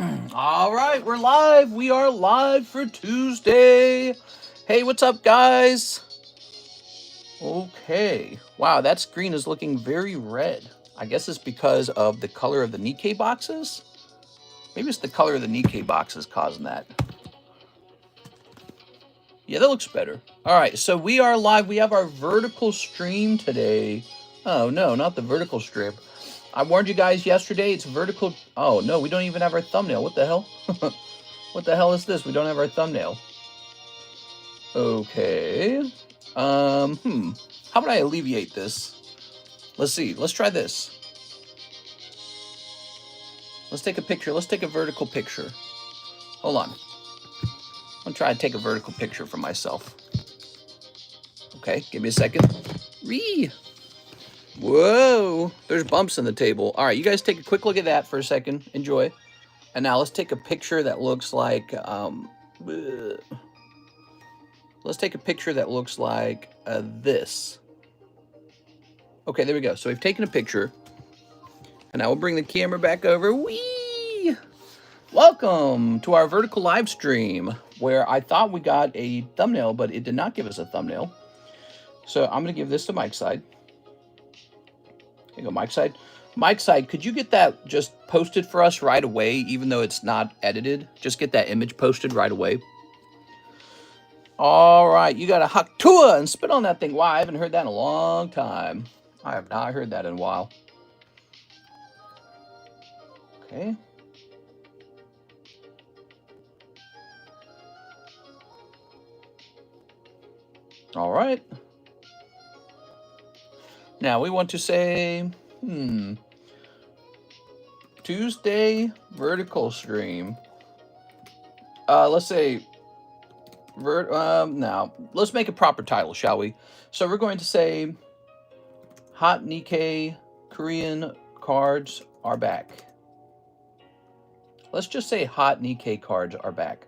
All right, we're live. We are live for Tuesday. Hey, what's up, guys? Okay. Wow, that screen is looking very red. I guess it's because of the color of the Nikke boxes. Maybe it's the color of the Nikke boxes causing that. Yeah, that looks better. All right, so we are live. We have our vertical stream today. Oh, no, not the vertical strip. I warned you guys yesterday, it's vertical. Oh, no, we don't even have our thumbnail. What the hell? What the hell is this? We don't have our thumbnail. Okay. How would I alleviate this? Let's see. Let's try this. Let's take a picture. Let's take a vertical picture. Hold on. I'm trying to take a vertical picture for myself. Okay, give me a second. Ree. Whoa, there's bumps in the table. All right, you guys take a quick look at that for a second. Enjoy. And now let's take a picture that looks like, let's take a picture that looks like this. Okay, there we go. So we've taken a picture. And now we'll bring the camera back over. Whee! Welcome to our vertical live stream, where I thought we got a thumbnail, but it did not give us a thumbnail. So I'm going to give this to Mike's side. Here you go, Mike's side. Mike's side, could you get that just posted for us right away, even though it's not edited? Just get that image posted right away. All right, you got a Haktua and spit on that thing. Wow, I haven't heard that in a long time. I have not heard that in a while. Okay. All right. Now we want to say, Tuesday vertical stream. Let's say, now let's make a proper title, shall we? So we're going to say, Hot Nikke Korean cards are back. Let's just say Hot Nikke cards are back.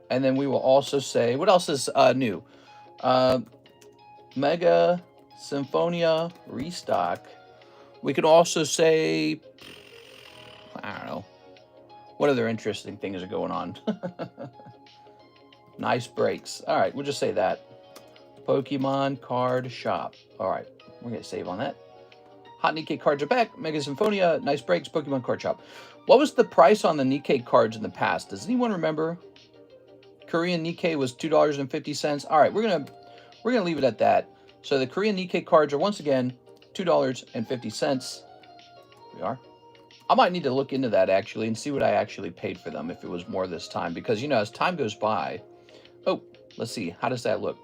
And then we will also say, what else is new? Mega Symphonia Restock. We could also say, I don't know, what other interesting things are going on? Nice breaks. All right, we'll just say that. Pokemon Card Shop. All right, we're going to save on that. Hot Nikke cards are back. Mega Symphonia, nice breaks, Pokemon Card Shop. What was the price on the Nikke cards in the past? Does anyone remember? Korean Nikke was $2.50. All right, we're gonna leave it at that. So the Korean Nikke cards are once again $2.50. We are. I might need to look into that actually and see what I actually paid for them if it was more this time, because you know as time goes by. Oh, let's see. How does that look?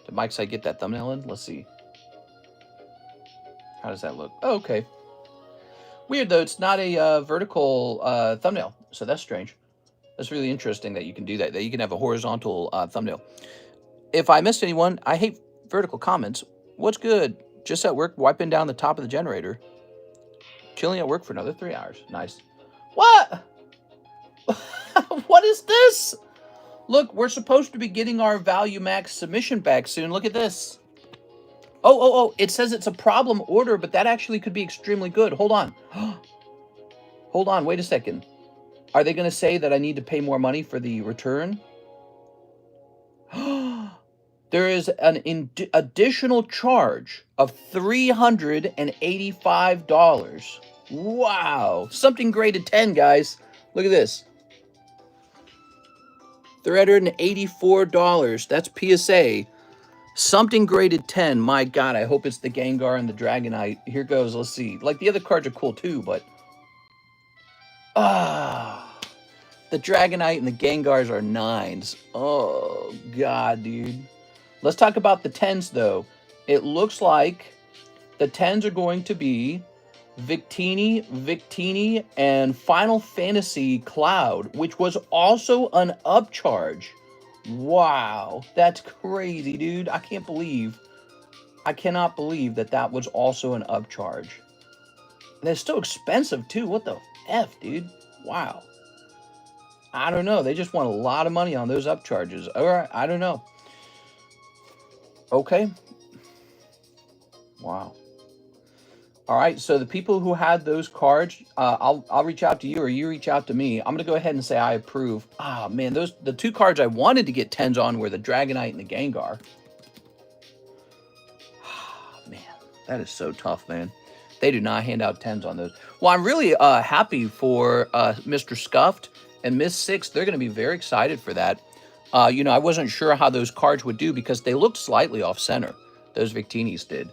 Did Mike's side get that thumbnail in? Let's see. How does that look? Oh, okay. Weird though. It's not a vertical thumbnail, so that's strange. That's really interesting that you can do that. That you can have a horizontal thumbnail. If I missed anyone, I hate vertical comments. What's good? Just at work, wiping down the top of the generator. Chilling at work for another 3 hours. Nice. What? What is this? Look, we're supposed to be getting our Value Max submission back soon. Look at this. Oh, it says it's a problem order, but that actually could be extremely good. Hold on. Hold on, wait a second. Are they going to say that I need to pay more money for the return? There is an additional charge of $385. Wow. Something graded 10, guys. Look at this. $384. That's PSA. Something graded 10. My God, I hope it's the Gengar and the Dragonite. Here goes. Let's see. Like, the other cards are cool too, but... the Dragonite and the Gengars are 9s. Oh, God, dude. Let's talk about the 10s, though. It looks like the 10s are going to be Victini, and Final Fantasy Cloud, which was also an upcharge. Wow, that's crazy, dude. I cannot believe that that was also an upcharge. And it's still expensive, too. What the F, dude? Wow. I don't know. They just want a lot of money on those upcharges. All right, I don't know. Okay. Wow. All right, so the people who had those cards, I'll reach out to you or you reach out to me. I'm gonna go ahead and say I approve. Ah, man, the two cards I wanted to get 10s on were the Dragonite and the Gengar. Man, that is so tough, man. They do not hand out 10s on those. Well, I'm really happy for Mr. Scuffed and Miss Six. They're going to be very excited for that. You know, I wasn't sure how those cards would do because they looked slightly off center. Those Victinis did.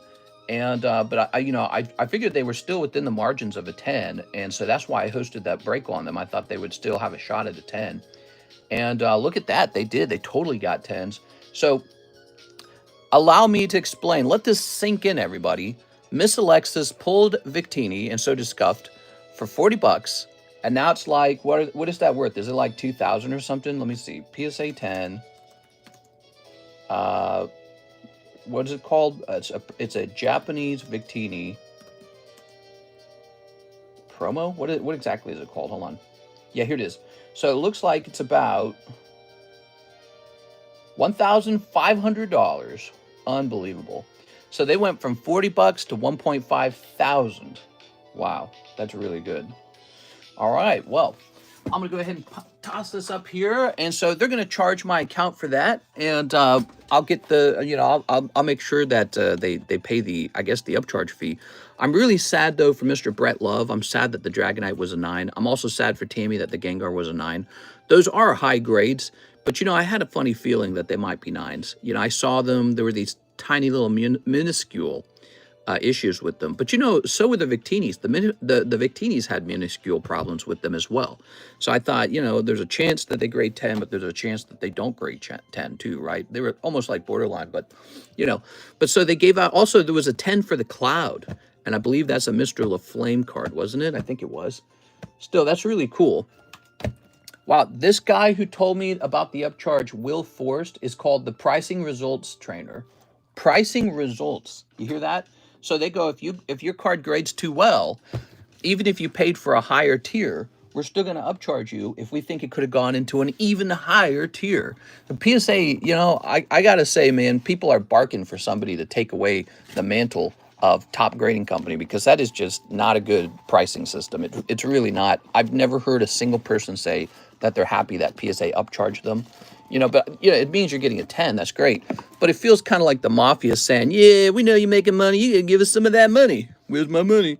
And but I figured they were still within the margins of a 10, and so that's why I hosted that break on them. I thought they would still have a shot at a 10. And look at that, they did. They totally got 10s. So allow me to explain. Let this sink in, everybody. Miss Alexis pulled Victini, and so did Scuffed, for 40 bucks. And now it's like, what is that worth? Is it like 2,000 or something? Let me see. PSA 10. What is it called? It's a Japanese Victini promo. What exactly is it called? Hold on. Yeah, here it is. So it looks like it's about $1,500. Unbelievable. So they went from 40 bucks to 1.5 thousand. Wow, that's really good. All right, well, I'm gonna go ahead and toss this up here, and so they're gonna charge my account for that, and I'll get the, you know, I'll make sure that they pay the, I guess, the upcharge fee. I'm really sad though for Mr. Brett Love. I'm sad that the Dragonite was a 9. I'm also sad for Tammy that the Gengar was a 9. Those are high grades, but you know, I had a funny feeling that they might be 9s. You know, I saw them. There were these tiny little minuscule issues with them, but you know, so were the Victinis. The Victinis had minuscule problems with them as well. So I thought, you know, there's a chance that they grade 10, but there's a chance that they don't grade 10 too, right? They were almost like borderline, but you know, but so they gave out. Also, there was a 10 for the Cloud, and I believe that's a Mr. LaFlame card, wasn't it? I think it was. Still, that's really cool. Wow, this guy who told me about the upcharge, Will Forrest, is called the Pricing Results Trainer. Pricing Results. You hear that? So they go, if your card grades too well, even if you paid for a higher tier, we're still going to upcharge you if we think it could have gone into an even higher tier. The PSA, you know, I got to say, man, people are barking for somebody to take away the mantle of top grading company, because that is just not a good pricing system. It's really not. I've never heard a single person say that they're happy that PSA upcharged them. You know, but you know, it means you're getting a 10. That's great. But it feels kind of like the mafia saying, yeah, we know you're making money. You can give us some of that money. Where's my money?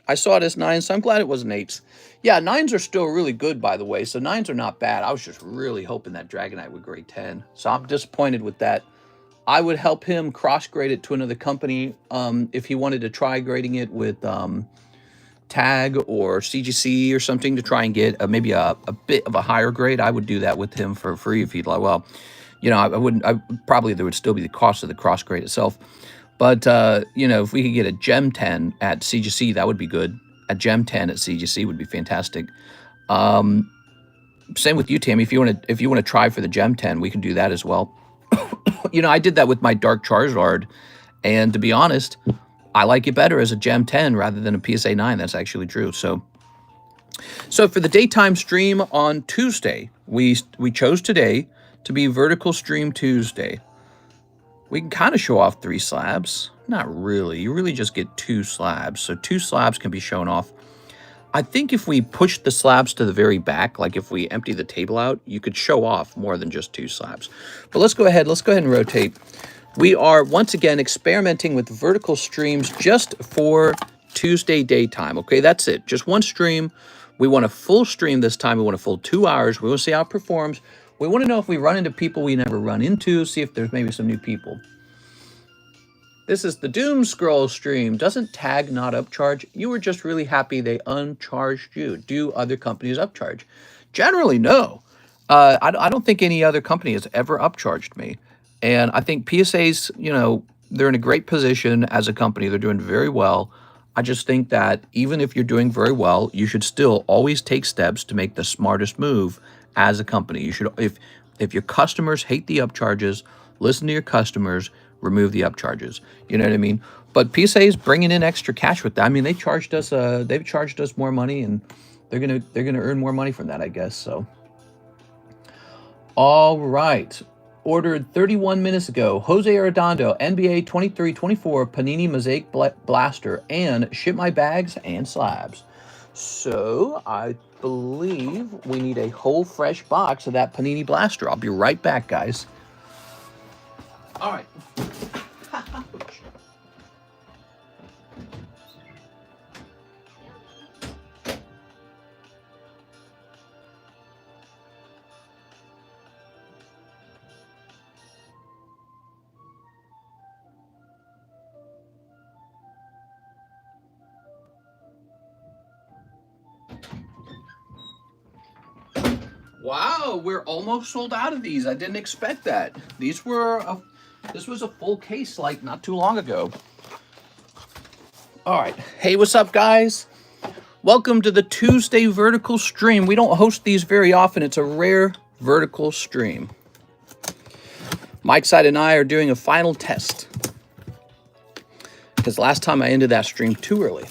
I saw it as 9s, so I'm glad it wasn't 8s. Yeah, 9s are still really good, by the way. So 9s are not bad. I was just really hoping that Dragonite would grade 10. So I'm disappointed with that. I would help him cross-grade it to another company if he wanted to try grading it with Tag or CGC or something to try and get maybe a bit of a higher grade. I would do that with him for free if he'd like. Well, you know, I wouldn't. Probably there would still be the cost of the cross grade itself. But you know, if we could get a Gem 10 at CGC, that would be good. A Gem 10 at CGC would be fantastic. Same with you, Tammy. If you want to try for the Gem 10, we can do that as well. You know, I did that with my Dark Charizard, and to be honest, I like it better as a Gem 10 rather than a PSA 9. That's actually true. So for the daytime stream on Tuesday, we chose today to be Vertical Stream Tuesday. We can kind of show off 3 slabs. Not really. You really just get 2 slabs. So 2 slabs can be shown off. I think if we push the slabs to the very back, like if we empty the table out, you could show off more than just 2 slabs. But let's go ahead and rotate. We are once again experimenting with vertical streams just for Tuesday daytime. Okay, that's it. Just one stream. We want a full stream this time. We want a full 2 hours. We want to see how it performs. We want to know if we run into people we never run into, see if there's maybe some new people. This is the Doom Scroll stream. Doesn't Tag not upcharge? You were just really happy they uncharged you. Do other companies upcharge? Generally, no. I don't think any other company has ever upcharged me. And I think PSAs, you know, they're in a great position as a company. They're doing very well. I just think that even if you're doing very well, you should still always take steps to make the smartest move as a company. You should, if your customers hate the upcharges, listen to your customers, remove the upcharges. You know what I mean? But PSA is bringing in extra cash with that. I mean, they've charged us more money, and they're gonna earn more money from that, I guess. So, all right. ordered 31 minutes ago. Jose Arredondo, NBA 23-24 Panini Mosaic Blaster, and ship my bags and slabs. So I believe we need a whole fresh box of that Panini Blaster. I'll be right back, guys. All right. Wow, we're almost sold out of these. I didn't expect that. These were this was a full case like not too long ago. All right. Hey, what's up, guys? Welcome to the Tuesday vertical stream. We don't host these very often. It's a rare vertical stream. Mike Side and I are doing a final test because last time I ended that stream too early.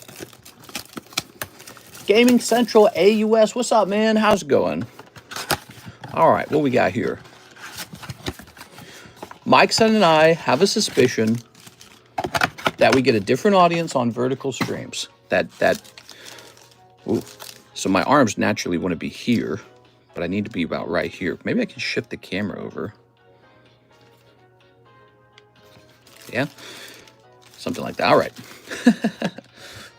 Gaming Central AUS, what's up, man? How's it going? All right, what we got here? Mike Son and I have a suspicion that we get a different audience on vertical streams. Ooh. So my arms naturally want to be here, but I need to be about right here. Maybe I can shift the camera over. Yeah, something like that. All right.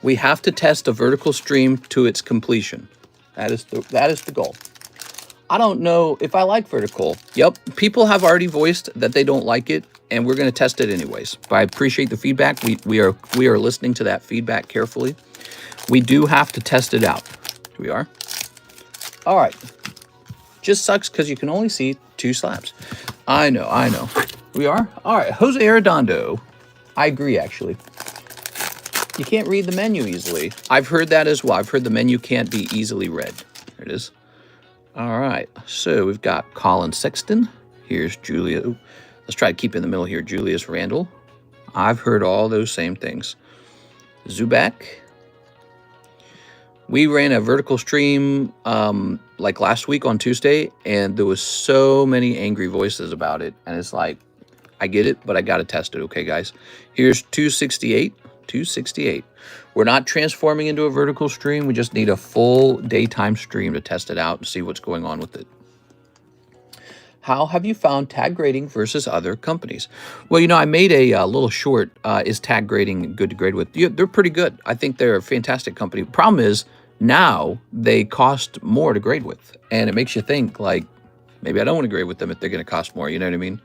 We have to test a vertical stream to its completion. That is the goal. I don't know if I like vertical. Yep, people have already voiced that they don't like it, and we're going to test it anyways. But I appreciate the feedback. We are listening to that feedback carefully. We do have to test it out. We are. All right. Just sucks because you can only see 2 slabs. I know. We are. All right. Jose Arredondo. I agree, actually. You can't read the menu easily. I've heard that as well. I've heard the menu can't be easily read. There it is. All right, so we've got Colin Sexton. Here's Julia. Ooh, let's try to keep in the middle here. Julius Randle. I've heard all those same things. Zuback. We ran a vertical stream like last week on Tuesday, and there was so many angry voices about it. And it's like, I get it, but I got to test it. Okay, guys. Here's 268. 268. We're not transforming into a vertical stream. We just need a full daytime stream to test it out and see what's going on with it. How have you found tag grading versus other companies? Well, you know, I made a little short, is tag grading good to grade with? Yeah, they're pretty good. I think they're a fantastic company. Problem is, now they cost more to grade with. And it makes you think, like, maybe I don't want to grade with them if they're going to cost more. You know what I mean?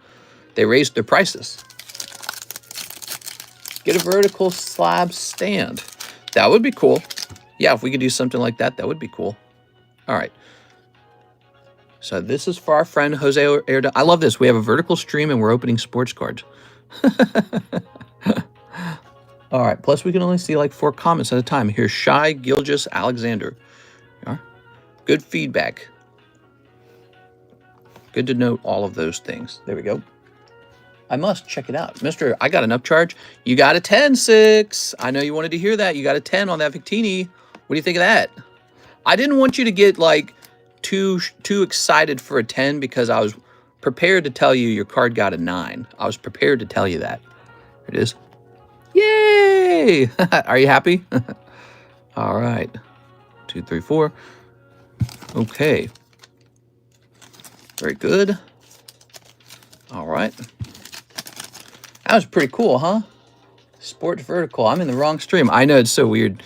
They raised their prices. Get a vertical slab stand. That would be cool. Yeah, if we could do something like that, that would be cool. All right. So this is for our friend Jose Arredondo. I love this. We have a vertical stream and we're opening sports cards. All right. Plus, we can only see like 4 comments at a time. Here's Shy Gilgis Alexander. Good feedback. Good to note all of those things. There we go. I must check it out. Mr. I got an upcharge. You got a 10-6. I know you wanted to hear that. You got a 10 on that Victini. What do you think of that? I didn't want you to get like too excited for a 10 because I was prepared to tell you your card got a 9. I was prepared to tell you that. There it is. Yay! Are you happy? All right. 2, 3, 4. Okay. Very good. All right. That was pretty cool, huh? Sports vertical. I'm in the wrong stream. I know, it's so weird.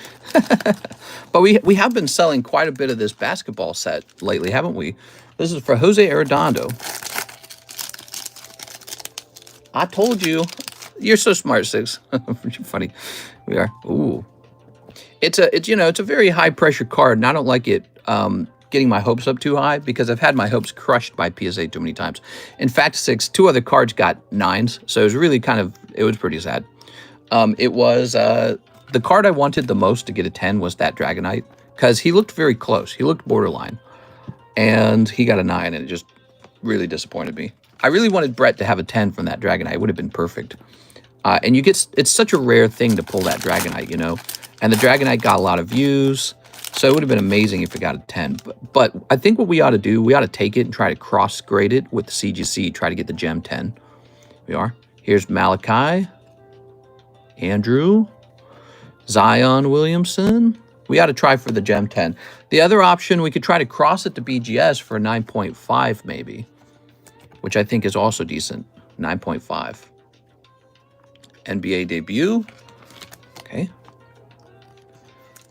But we have been selling quite a bit of this basketball set lately, haven't we? This is for Jose Arredondo. I told you. You're so smart, Six. Funny. We are. Ooh. It's a very high pressure card, and I don't like it getting my hopes up too high because I've had my hopes crushed by PSA too many times. In fact, 6, 2 other cards got 9s, so it was really it was pretty sad. It was the card I wanted the most to get a 10 was that Dragonite because he looked very close. He looked borderline, and he got a 9, and it just really disappointed me. I really wanted Brett to have a 10 from that Dragonite. It would have been perfect. And it's such a rare thing to pull that Dragonite, you know. And the Dragonite got a lot of views. So it would have been amazing if it got a 10. But I think what we ought to do, we ought to take it and try to cross-grade it with the CGC, try to get the gem 10. We are. Here's Malachi, Andrew, Zion Williamson. We ought to try for the gem 10. The other option, we could try to cross it to BGS for 9.5 maybe, which I think is also decent. 9.5. NBA debut. Okay.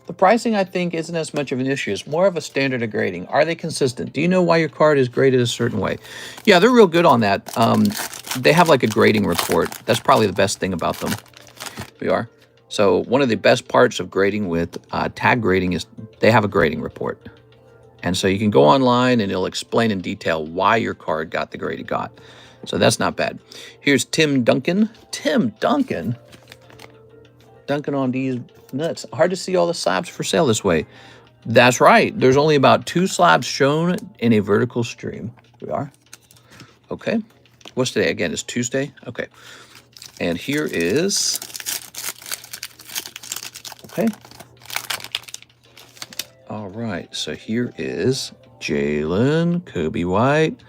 The pricing, I think, isn't as much of an issue. It's more of a standard of grading. Are they consistent? Do you know why your card is graded a certain way? Yeah, they're real good on that. They have like a grading report. That's probably the best thing about them. We are. So one of the best parts of grading with tag grading is they have a grading report. And so you can go online and it'll explain in detail why your card got the grade it got. So that's not bad. Here's Tim Duncan. Tim Duncan? Duncan on these nuts. Hard to see all the slabs for sale this way. That's right. There's only about 2 slabs shown in a vertical stream. We are. Okay. What's today? Again, it's Tuesday. Okay. And here is... Okay. All right. So here is Jalen, Kobe White.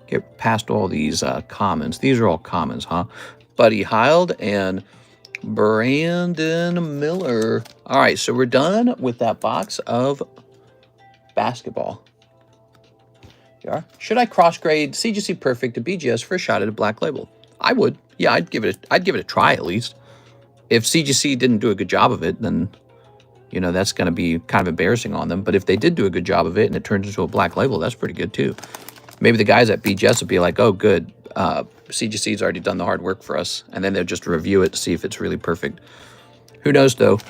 Get past all these commons. These are all commons, huh? Buddy Hild and Brandon Miller. All right, so we're done with that box of basketball. Yeah. Should I cross-grade CGC Perfect to BGS for a shot at a black label? I would. Yeah, I'd give it a try at least. If CGC didn't do a good job of it, then you know that's going to be kind of embarrassing on them. But if they did do a good job of it and it turns into a black label, that's pretty good too. Maybe the guys at BGS would be like, "Oh, good. CGC's already done the hard work for us," and then they'll just review it to see if it's really perfect. Who knows, though?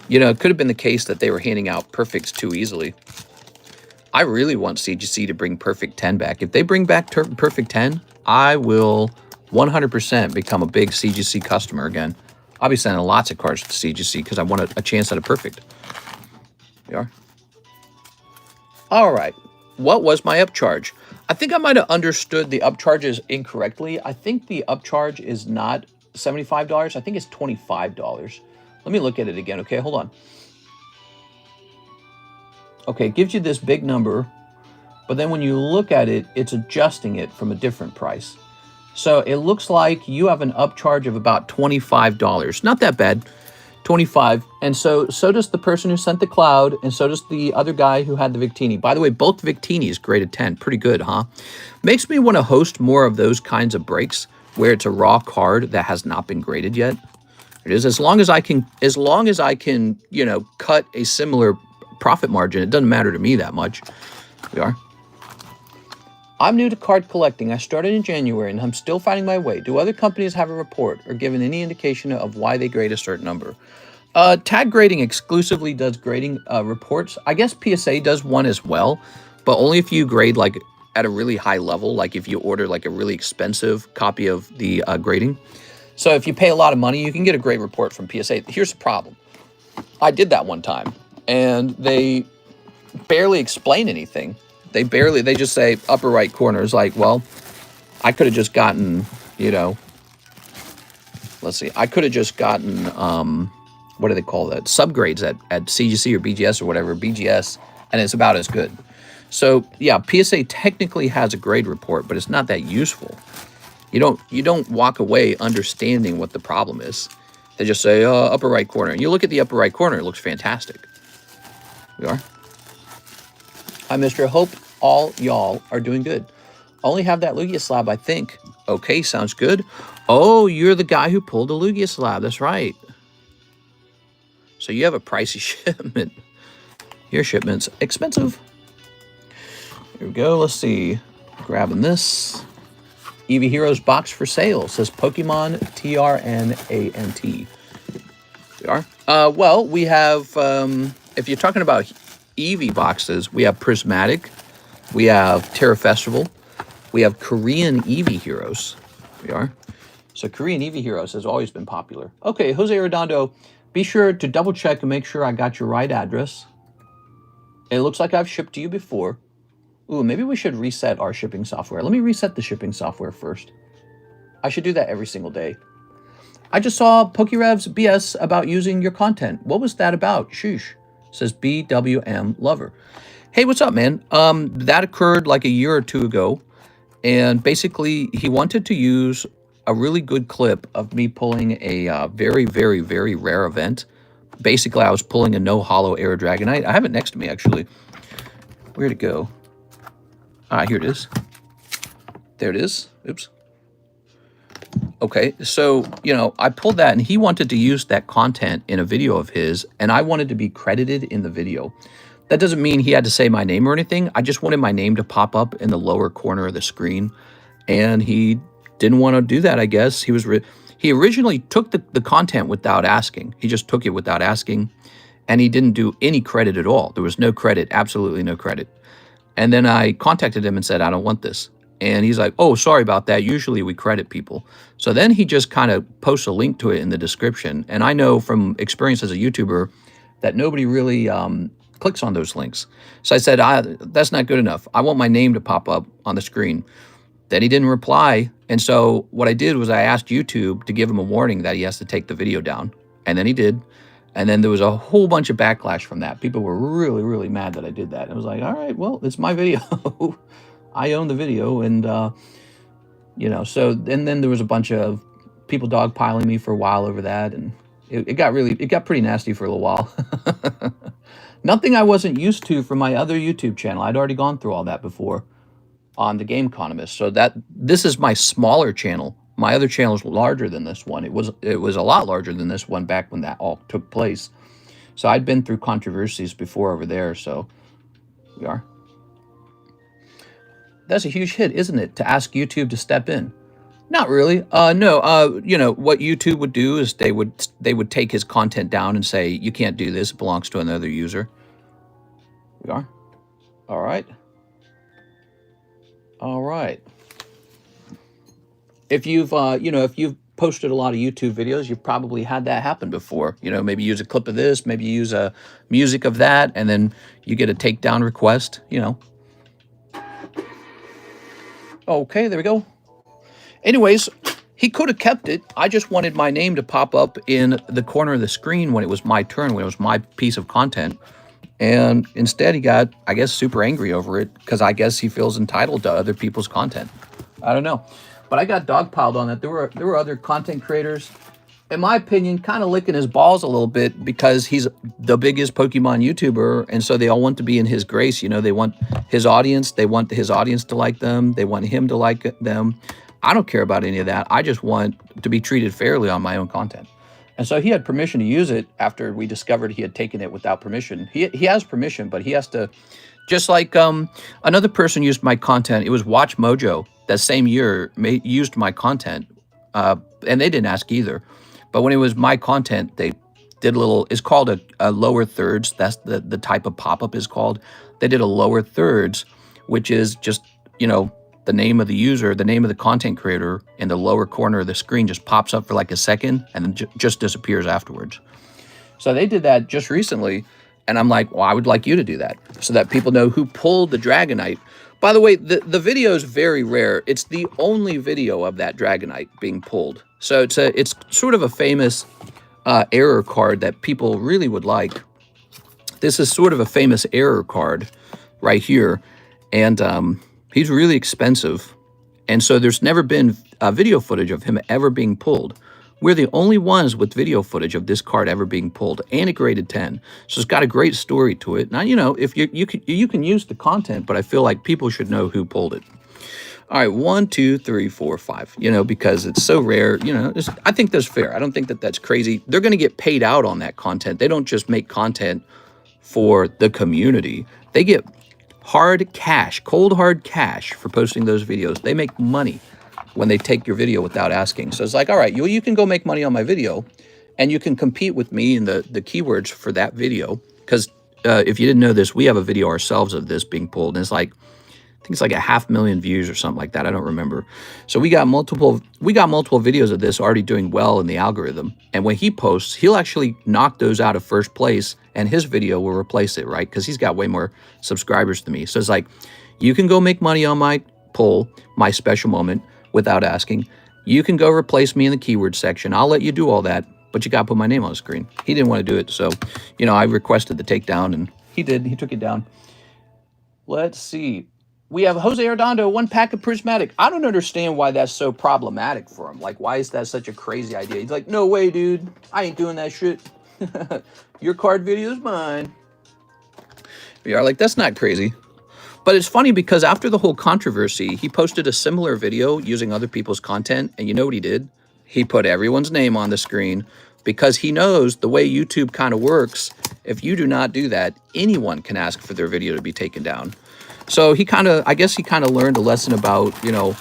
You know, it could have been the case that they were handing out perfects too easily. I really want CGC to bring Perfect 10 back. If they bring back Perfect 10, I will 100% become a big CGC customer again. I'll be sending lots of cards to CGC because I want a chance at a perfect. We are. All right. What was my upcharge? I think I might have understood the upcharges incorrectly. I think the upcharge is not $75. I think it's $25. Let me look at it again. Okay, hold on. Okay, it gives you this big number, but then when you look at it, it's adjusting it from a different price. So it looks like you have an upcharge of about $25. Not that bad. 25. And so does the person who sent the cloud, and so does the other guy who had the Victini. By the way, both Victinis graded 10. Pretty good, huh? Makes me want to host more of those kinds of breaks where it's a raw card that has not been graded yet. It is as long as I can, you know, cut a similar profit margin. It doesn't matter to me that much. We are. I'm new to card collecting. I started in January and I'm still finding my way. Do other companies have a report or given any indication of why they grade a certain number? Tag Grading exclusively does grading reports. I guess PSA does one as well, but only if you grade like at a really high level, like if you order like a really expensive copy of the grading. So if you pay a lot of money, you can get a grade report from PSA. Here's the problem. I did that one time and they barely explain anything. They just say upper right corner is like, well, I could have just gotten, you know, let's see, I could have just gotten, what do they call that? Subgrades at CGC or BGS or whatever, BGS, and it's about as good. So yeah, PSA technically has a grade report, but it's not that useful. You don't walk away understanding what the problem is. They just say, upper right corner. And you look at the upper right corner, it looks fantastic. We are. Hi, Mr. Hope all y'all are doing good. Only have that Lugia slab, I think. Okay, sounds good. Oh, you're the guy who pulled the Lugia slab. That's right. So you have a pricey shipment. Your shipment's expensive. Here we go. Let's see. Grabbing this. Eevee Heroes box for sale. Says Pokemon TRNANT. We are. Well, we have, if you're talking about Eevee boxes, we have Prismatic, we have Terra Festival, we have Korean Eevee Heroes. We are. So Korean Eevee Heroes has always been popular. Okay, Jose Redondo, be sure to double check and make sure I got your right address. It looks like I've shipped to you before. Ooh, maybe we should reset our shipping software. Let me reset the shipping software first. I should do that every single day. I just saw PokeRev's BS about using your content. What was that about? Sheesh. says BWM Lover. Hey, what's up, man? That occurred like a year or two ago. And basically, he wanted to use a really good clip of me pulling a very, very, very rare event. Basically, I was pulling a no hollow Air Dragonite. I have it next to me, actually. Where'd it go? Ah, here it is. There it is. Oops. Okay, so, you know, I pulled that, and he wanted to use that content in a video of his, and I wanted to be credited in the video. That doesn't mean he had to say my name or anything. I just wanted my name to pop up in the lower corner of the screen, and he didn't want to do that, I guess. He originally took the content without asking. He just took it without asking, and he didn't do any credit at all. There was no credit, absolutely no credit. And then I contacted him and said, I don't want this. And he's like, oh, sorry about that. Usually we credit people. So then he just kind of posts a link to it in the description. And I know from experience as a YouTuber that nobody really clicks on those links. So I said, that's not good enough. I want my name to pop up on the screen. Then he didn't reply. And so what I did was I asked YouTube to give him a warning that he has to take the video down. And then he did. And then there was a whole bunch of backlash from that. People were really, really mad that I did that. And I was like, all right, well, it's my video. I own the video. And, you know, so, and then there was a bunch of people dogpiling me for a while over that. And it got pretty nasty for a little while. Nothing I wasn't used to from my other YouTube channel. I'd already gone through all that before on the Game Economist. So this is my smaller channel. My other channel is larger than this one. It was a lot larger than this one back when that all took place. So I'd been through controversies before over there. So we are. That's a huge hit, isn't it? To ask YouTube to step in. Not really. No. You know what YouTube would do is they would take his content down and say you can't do this. It belongs to another user. We are. All right. All right. If you've if you've posted a lot of YouTube videos, you've probably had that happen before. You know, maybe use a clip of this, maybe use a music of that, and then you get a takedown request. You know. Okay, there we go. Anyways, he could have kept it. I just wanted my name to pop up in the corner of the screen when it was my turn, when it was my piece of content. And instead he got, I guess, super angry over it because I guess he feels entitled to other people's content. I don't know. But I got dogpiled on that. There were other content creators, in my opinion, kind of licking his balls a little bit because he's the biggest Pokemon YouTuber, and so they all want to be in his grace. You know, they want his audience. They want his audience to like them. They want him to like them. I don't care about any of that. I just want to be treated fairly on my own content. And so he had permission to use it after we discovered he had taken it without permission. He has permission, but he has to, just like another person used my content. It was Watch Mojo that same year used my content, and they didn't ask either. But when it was my content, they did a little, it's called a lower thirds. That's the type of pop-up is called. They did a lower thirds, which is just, you know, the name of the user, the name of the content creator in the lower corner of the screen just pops up for like a second and then just disappears afterwards. So they did that just recently. And I'm like, well, I would like you to do that so that people know who pulled the Dragonite. By the way, the video is very rare. It's the only video of that Dragonite being pulled. So it's sort of a famous error card that people really would like. This is sort of a famous error card right here. And he's really expensive. And so there's never been video footage of him ever being pulled. We're the only ones with video footage of this card ever being pulled, and a graded 10. So it's got a great story to it. Now, you know, if you can use the content, but I feel like people should know who pulled it. All right, 1, 2, 3, 4, 5. You know, because it's so rare. You know, I think that's fair. I don't think that that's crazy. They're going to get paid out on that content. They don't just make content for the community. They get hard cash, cold hard cash for posting those videos. They make money when they take your video without asking. So it's like, all right, you can go make money on my video, and you can compete with me in the keywords for that video. Because if you didn't know this, we have a video ourselves of this being pulled, and it's like, I think it's like 500,000 views or something like that. I don't remember. So we got multiple videos of this already doing well in the algorithm. And when he posts, he'll actually knock those out of first place, and his video will replace it, right? Because he's got way more subscribers than me. So it's like, you can go make money on my poll, my special moment, without asking. You can go replace me in the keyword section. I'll let you do all that, but you got to put my name on the screen. He didn't want to do it, so, you know, I requested the takedown, and he did. He took it down. Let's see. We have Jose Arredondo, 1 pack of prismatic. I don't understand why that's so problematic for him. Like, why is that such a crazy idea? He's like, no way, dude. I ain't doing that shit. Your card video is mine. We are like, that's not crazy. But it's funny because after the whole controversy, he posted a similar video using other people's content. And you know what he did? He put everyone's name on the screen because he knows the way YouTube kind of works. If you do not do that, anyone can ask for their video to be taken down. So he kind of, I guess he kind of learned a lesson about, you know,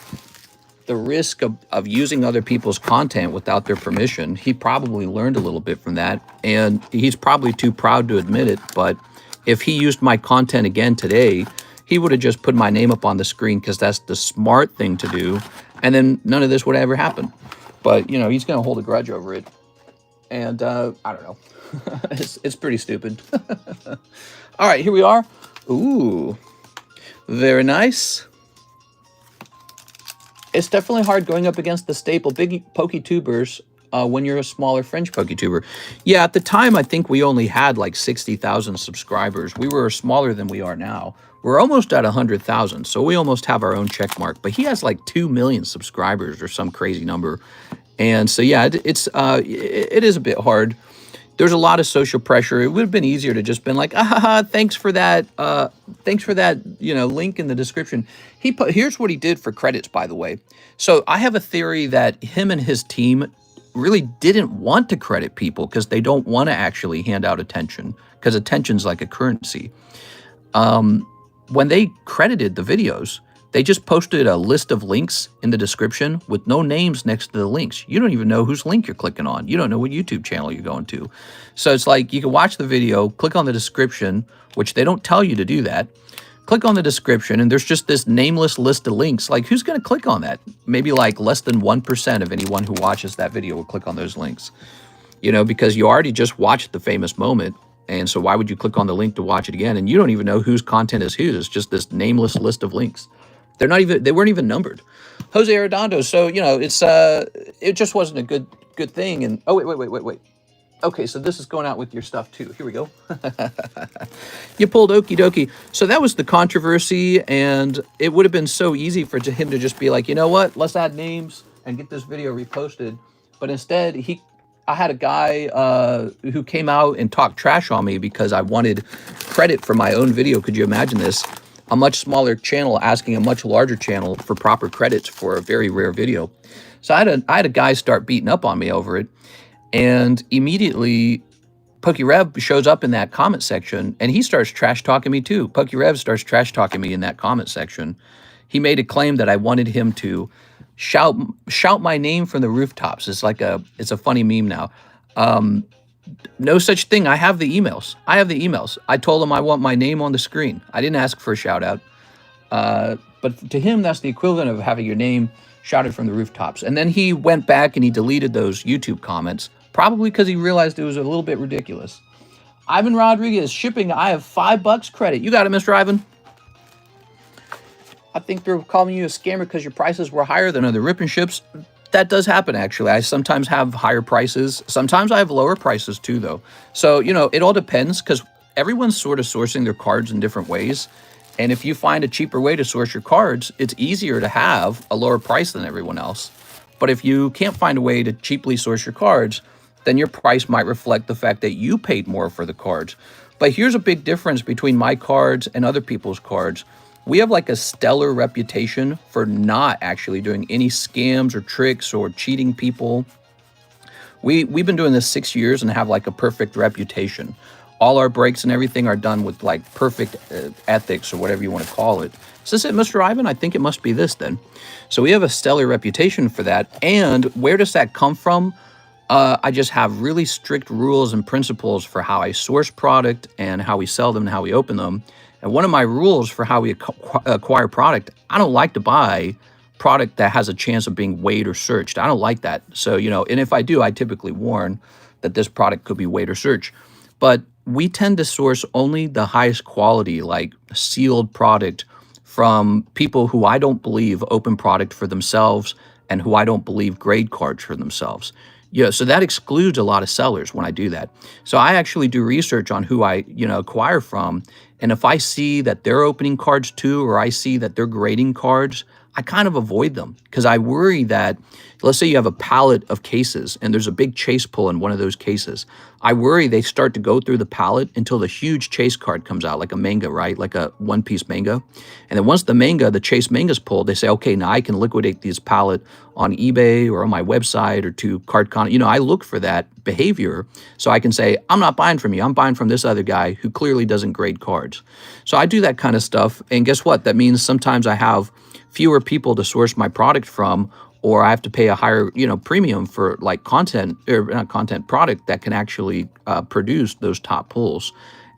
the risk of using other people's content without their permission. He probably learned a little bit from that. And he's probably too proud to admit it. But if he used my content again today, he would have just put my name up on the screen because that's the smart thing to do. And then none of this would ever happen. But, you know, he's going to hold a grudge over it. And I don't know. It's pretty stupid. All right, here we are. Ooh, very nice. It's definitely hard going up against the staple big PokeTubers when you're a smaller French PokeTuber. Yeah, at the time, I think we only had like 60,000 subscribers. We were smaller than we are now. We're almost at 100,000, so we almost have our own check mark. But he has like 2 million subscribers or some crazy number. And so, yeah, it is a bit hard. There's a lot of social pressure. It would have been easier to just been like, thanks for that, you know, link in the description. Here's what he did for credits, by the way. So I have a theory that him and his team really didn't want to credit people because they don't want to actually hand out attention because attention's like a currency. When they credited the videos, they just posted a list of links in the description with no names next to the links. You don't even know whose link you're clicking on. You don't know what YouTube channel you're going to. So it's like you can watch the video, click on the description, which they don't tell you to do that. Click on the description, and there's just this nameless list of links. Like, who's going to click on that? Maybe like less than 1% of anyone who watches that video will click on those links. You know, because you already just watched the famous moment. And so why would you click on the link to watch it again? And you don't even know whose content is whose. It's just this nameless list of links. They weren't even numbered. Jose Arredondo. So, you know, it just wasn't a good thing. And oh, wait. Okay, so this is going out with your stuff too. Here we go. You pulled okie dokie. So that was the controversy, and it would have been so easy for him to just be like, you know what, let's add names and get this video reposted. But instead, I had a guy who came out and talked trash on me because I wanted credit for my own video. Could you imagine this? A much smaller channel asking a much larger channel for proper credits for a very rare video. So I had a guy start beating up on me over it. And immediately, PokeRev shows up in that comment section, and he starts trash talking me too. PokeRev starts trash talking me in that comment section. He made a claim that I wanted him to shout my name from the rooftops. It's a funny meme now. No such thing. I have the emails. I told him I want my name on the screen. I didn't ask for a shout out. But to him, that's the equivalent of having your name shouted from the rooftops. And then he went back and he deleted those YouTube comments, probably because he realized it was a little bit ridiculous. Ivan Rodriguez, shipping. I have $5 credit. You got it, Mr. Ivan. I think they're calling you a scammer because your prices were higher than other ripping ships. That does happen, actually. I sometimes have higher prices. Sometimes I have lower prices, too, though. So, you know, it all depends because everyone's sort of sourcing their cards in different ways. And if you find a cheaper way to source your cards, it's easier to have a lower price than everyone else. But if you can't find a way to cheaply source your cards, then your price might reflect the fact that you paid more for the cards. But here's a big difference between my cards and other people's cards. We have like a stellar reputation for not actually doing any scams or tricks or cheating people. We've been doing this 6 years and have like a perfect reputation. All our breaks and everything are done with like perfect ethics or whatever you want to call it. Is this it, Mr. Ivan? I think it must be this then. So we have a stellar reputation for that. And where does that come from? I just have really strict rules and principles for how I source product and how we sell them and how we open them. And one of my rules for how we acquire product, I don't like to buy product that has a chance of being weighed or searched. I don't like that. So, you know, and if I do, I typically warn that this product could be weighed or searched. But we tend to source only the highest quality, like sealed product from people who I don't believe open product for themselves and who I don't believe grade cards for themselves. Yeah, so that excludes a lot of sellers when I do that. So I actually do research on who I, acquire from. And if I see that they're opening cards too, or I see that they're grading cards, I kind of avoid them because I worry that, let's say you have a pallet of cases and there's a big chase pull in one of those cases. I worry they start to go through the pallet until the huge chase card comes out, like a manga, right? Like a one-piece manga. And then once the chase manga's pulled, they say, okay, now I can liquidate this pallet on eBay or on my website or to CardCon. I look for that behavior so I can say, I'm not buying from you. I'm buying from this other guy who clearly doesn't grade cards. So I do that kind of stuff. And guess what? That means sometimes I have fewer people to source my product from, or I have to pay a higher, premium for like content, or not content, product that can actually produce those top pulls.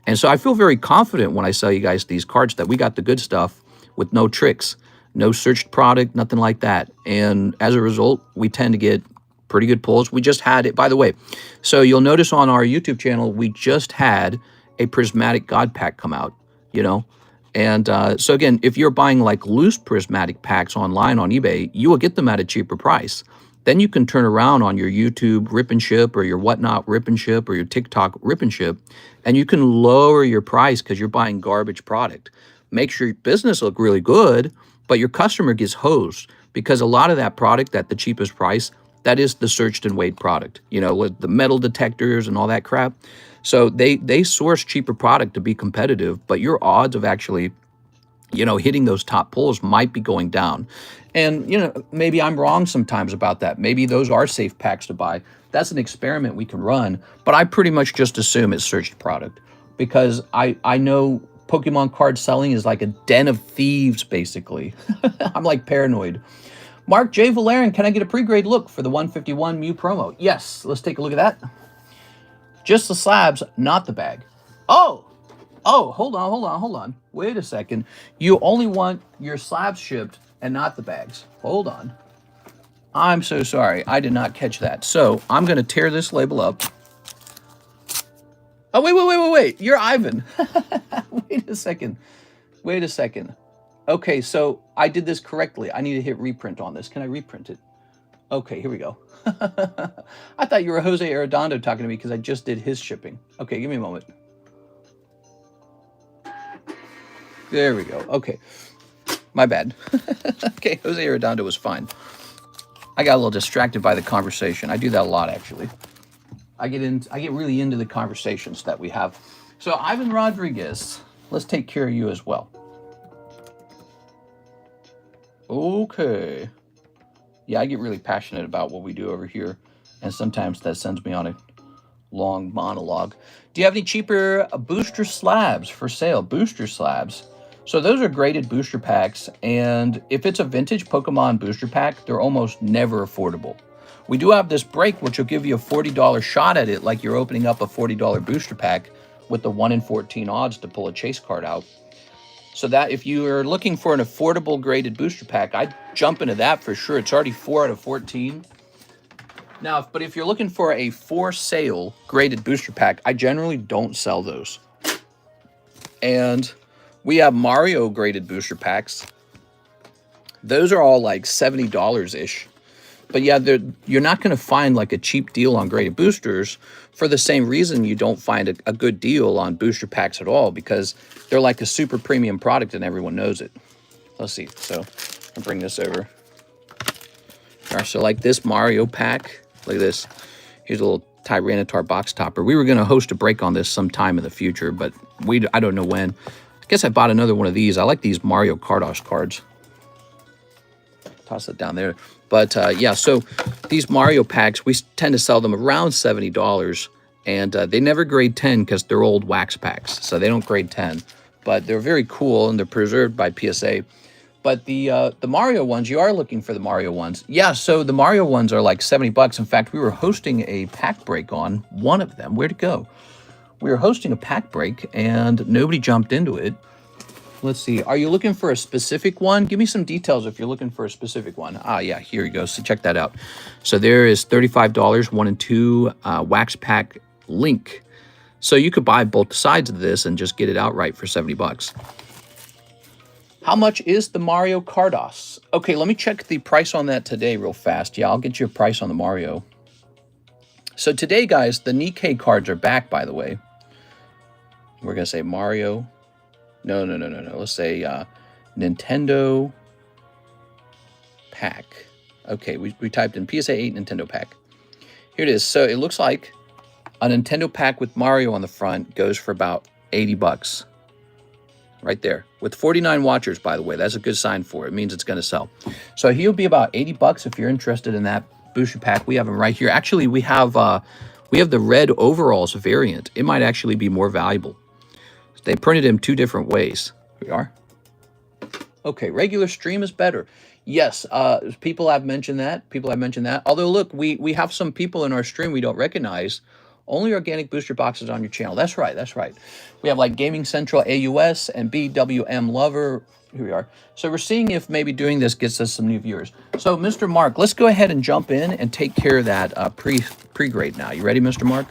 And so I feel very confident when I sell you guys these cards that we got the good stuff with no tricks, no searched product, nothing like that. And as a result, we tend to get pretty good pulls. We just had it, by the way. So you'll notice on our YouTube channel, we just had a prismatic God pack come out, And so again, if you're buying like loose prismatic packs online on eBay, you will get them at a cheaper price. Then you can turn around on your YouTube rip and ship or your whatnot rip and ship or your TikTok rip and ship, and you can lower your price because you're buying garbage product. Makes your business look really good, but your customer gets hosed because a lot of that product at the cheapest price, that is the searched and weighed product, with the metal detectors and all that crap. So they source cheaper product to be competitive, but your odds of actually, hitting those top pulls might be going down. And, maybe I'm wrong sometimes about that. Maybe those are safe packs to buy. That's an experiment we can run, but I pretty much just assume it's searched product because I know Pokemon card selling is like a den of thieves, basically. I'm like paranoid. Mark J. Valerian, can I get a pre-grade look for the 151 Mew promo? Yes, let's take a look at that. Just the slabs, not the bag. Oh, hold on. Wait a second. You only want your slabs shipped and not the bags. Hold on. I'm so sorry. I did not catch that. So I'm going to tear this label up. Oh, wait. You're Ivan. Wait a second. Okay, so I did this correctly. I need to hit reprint on this. Can I reprint it? Okay, here we go. I thought you were Jose Arredondo talking to me because I just did his shipping. Okay, give me a moment. There we go. Okay, my bad. Okay, Jose Arredondo was fine. I got a little distracted by the conversation. I do that a lot, actually. I get really into the conversations that we have. So Ivan Rodriguez, let's take care of you as well. Okay. Yeah, I get really passionate about what we do over here, and sometimes that sends me on a long monologue. Do you have any cheaper booster slabs for sale? Booster slabs. So those are graded booster packs, and if it's a vintage Pokemon booster pack, they're almost never affordable. We do have this break, which will give you a $40 shot at it, like you're opening up a $40 booster pack with the 1 in 14 odds to pull a chase card out. So that if you are looking for an affordable graded booster pack, I'd jump into that for sure. It's already 4 out of 14. Now, but if you're looking for a for sale graded booster pack, I generally don't sell those. And we have Mario graded booster packs. Those are all like $70-ish. But yeah, you're not going to find like a cheap deal on graded boosters for the same reason you don't find a good deal on booster packs at all, because they're like a super premium product and everyone knows it. Let's see. So I'll bring this over. All right, so like this Mario pack, look at this. Here's a little Tyranitar box topper. We were going to host a break on this sometime in the future, but I don't know when. I guess I bought another one of these. I like these Mario Carddass cards. Toss it down there. But yeah, so these Mario packs, we tend to sell them around $70, and they never grade 10 because they're old wax packs, so they don't grade 10. But they're very cool, and they're preserved by PSA. But the Mario ones, you are looking for the Mario ones. Yeah, so the Mario ones are like $70. In fact, we were hosting a pack break on one of them. Where'd it go? We were hosting a pack break, and nobody jumped into it. Let's see. Are you looking for a specific one? Give me some details if you're looking for a specific one. Ah, yeah, here you go. So check that out. So there is $35, 1 and 2 wax pack link. So you could buy both sides of this and just get it outright for $70. How much is the Mario Carddass? Okay, let me check the price on that today real fast. Yeah, I'll get you a price on the Mario. So today, guys, the Nikke cards are back, by the way. We're going to say Mario. No. Let's say Nintendo Pack. Okay, we typed in PSA 8 Nintendo Pack. Here it is. So it looks like a Nintendo Pack with Mario on the front goes for about 80 bucks. Right there. With 49 watchers, by the way. That's a good sign for it. It means it's going to sell. So he'll be about 80 bucks if you're interested in that booster pack. We have them right here. Actually, we have the red overalls variant. It might actually be more valuable. They printed him 2 different ways. Here we are. Okay, regular stream is better. Yes, people have mentioned that. Although, look, we have some people in our stream we don't recognize. Only organic booster boxes on your channel. That's right. We have like Gaming Central AUS and BWM Lover. Here we are. So we're seeing if maybe doing this gets us some new viewers. So, Mr. Mark, let's go ahead and jump in and take care of that pre-grade now. You ready, Mr. Mark?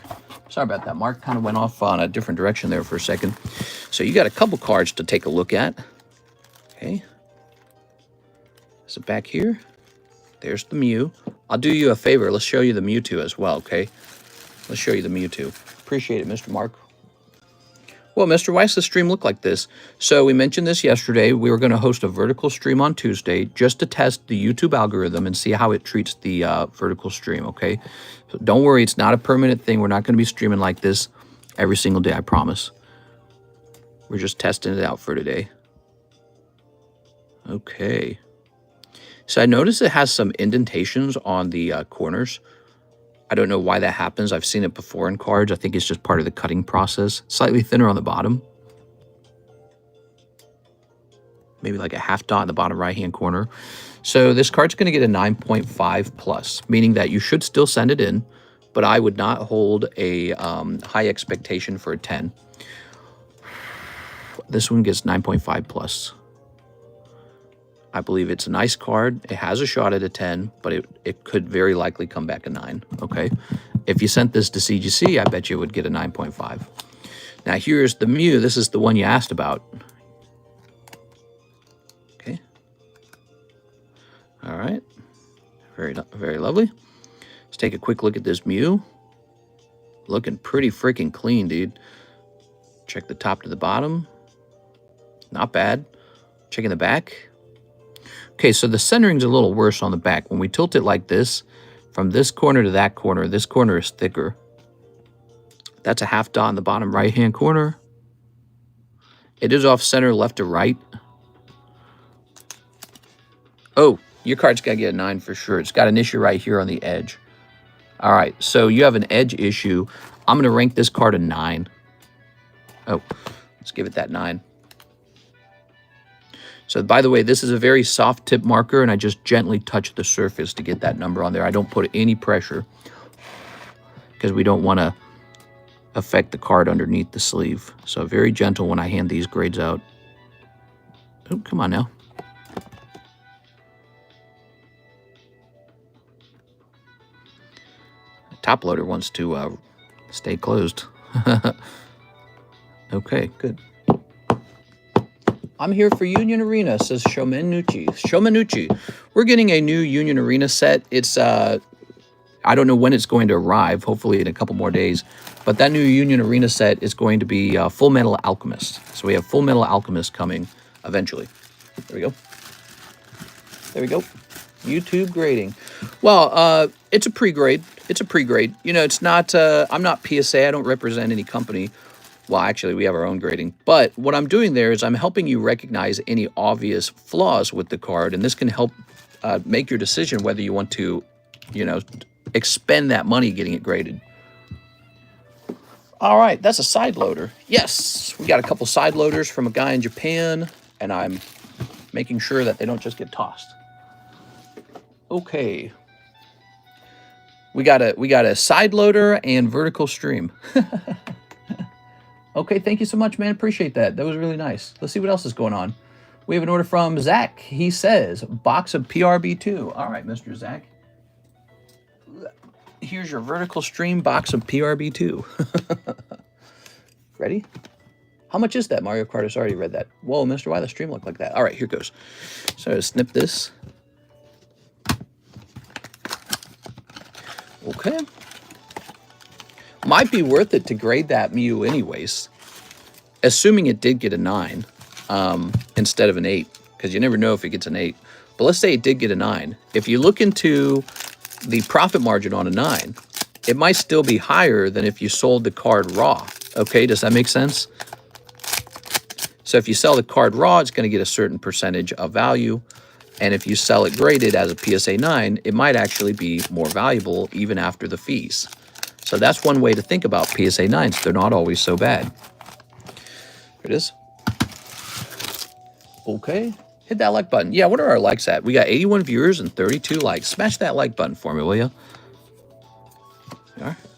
Sorry about that. Mark kind of went off on a different direction there for a second. So you got a couple cards to take a look at. Okay. So back here, there's the Mew. I'll do you a favor. Let's show you the Mewtwo as well, okay? Let's show you the Mewtwo. Appreciate it, Mr. Mark. Well, Mr. Weiss, the stream looked like this. So we mentioned this yesterday. We were going to host a vertical stream on Tuesday just to test the YouTube algorithm and see how it treats the vertical stream, okay? So don't worry, it's not a permanent thing. We're not going to be streaming like this every single day, I promise. We're just testing it out for today. Okay. So I noticed it has some indentations on the corners. I don't know why that happens. I've seen it before in cards. I think it's just part of the cutting process. Slightly thinner on the bottom. Maybe like a half dot in the bottom right-hand corner. So this card's going to get a 9.5 plus, meaning that you should still send it in, but I would not hold a high expectation for a 10. This one gets 9.5 plus. I believe it's a nice card. It has a shot at a 10, but it could very likely come back a 9, okay? If you sent this to CGC, I bet you would get a 9.5. Now, here's the Mew. This is the one you asked about. Okay. All right. Very, very lovely. Let's take a quick look at this Mew. Looking pretty freaking clean, dude. Check the top to the bottom. Not bad. Checking the back. Okay, so the centering's a little worse on the back. When we tilt it like this, from this corner to that corner, this corner is thicker. That's a half dot in the bottom right-hand corner. It is off center left to right. Oh, your card's got to get a 9 for sure. It's got an issue right here on the edge. All right, so you have an edge issue. I'm going to rank this card a 9. Oh, let's give it that 9. So, by the way, this is a very soft tip marker, and I just gently touch the surface to get that number on there. I don't put any pressure because we don't want to affect the card underneath the sleeve. So, very gentle when I hand these grades out. Oh, come on now. The top loader wants to stay closed. Okay, good. I'm here for Union Arena, says Shomenuchi. Shomenuchi, we're getting a new Union Arena set. It's, I don't know when it's going to arrive, hopefully in a couple more days. But that new Union Arena set is going to be Full Metal Alchemist. So we have Full Metal Alchemist coming eventually. There we go. There we go. YouTube grading. Well, it's a pre-grade. It's a pre-grade. You know, it's not, I'm not PSA. I don't represent any company. Well, actually, we have our own grading. But what I'm doing there is I'm helping you recognize any obvious flaws with the card, and this can help make your decision whether you want to, you know, expend that money getting it graded. All right, that's a side loader. Yes, we got a couple side loaders from a guy in Japan, and I'm making sure that they don't just get tossed. Okay. We got a side loader and vertical stream. Okay, thank you so much, man. Appreciate that. That was really nice. Let's see what else is going on. We have an order from Zach. He says, box of PRB2. All right, Mr. Zach. Here's your vertical stream box of PRB2. Ready? How much is that? Mario Kart has already read that. Whoa, Mr. Why the stream look like that? All right, here goes. So snip this. Okay. Might be worth it to grade that Mew anyways, assuming it did get a 9 instead of an 8, because you never know if it gets an 8. But let's say it did get a 9. If you look into the profit margin on a 9, it might still be higher than if you sold the card raw. Okay, does that make sense? So if you sell the card raw, it's going to get a certain percentage of value. And if you sell it graded as a PSA 9, it might actually be more valuable even after the fees. So that's one way to think about PSA 9s. They're not always so bad. There it is. Okay. Hit that like button. Yeah, what are our likes at? We got 81 viewers and 32 likes. Smash that like button for me, will you?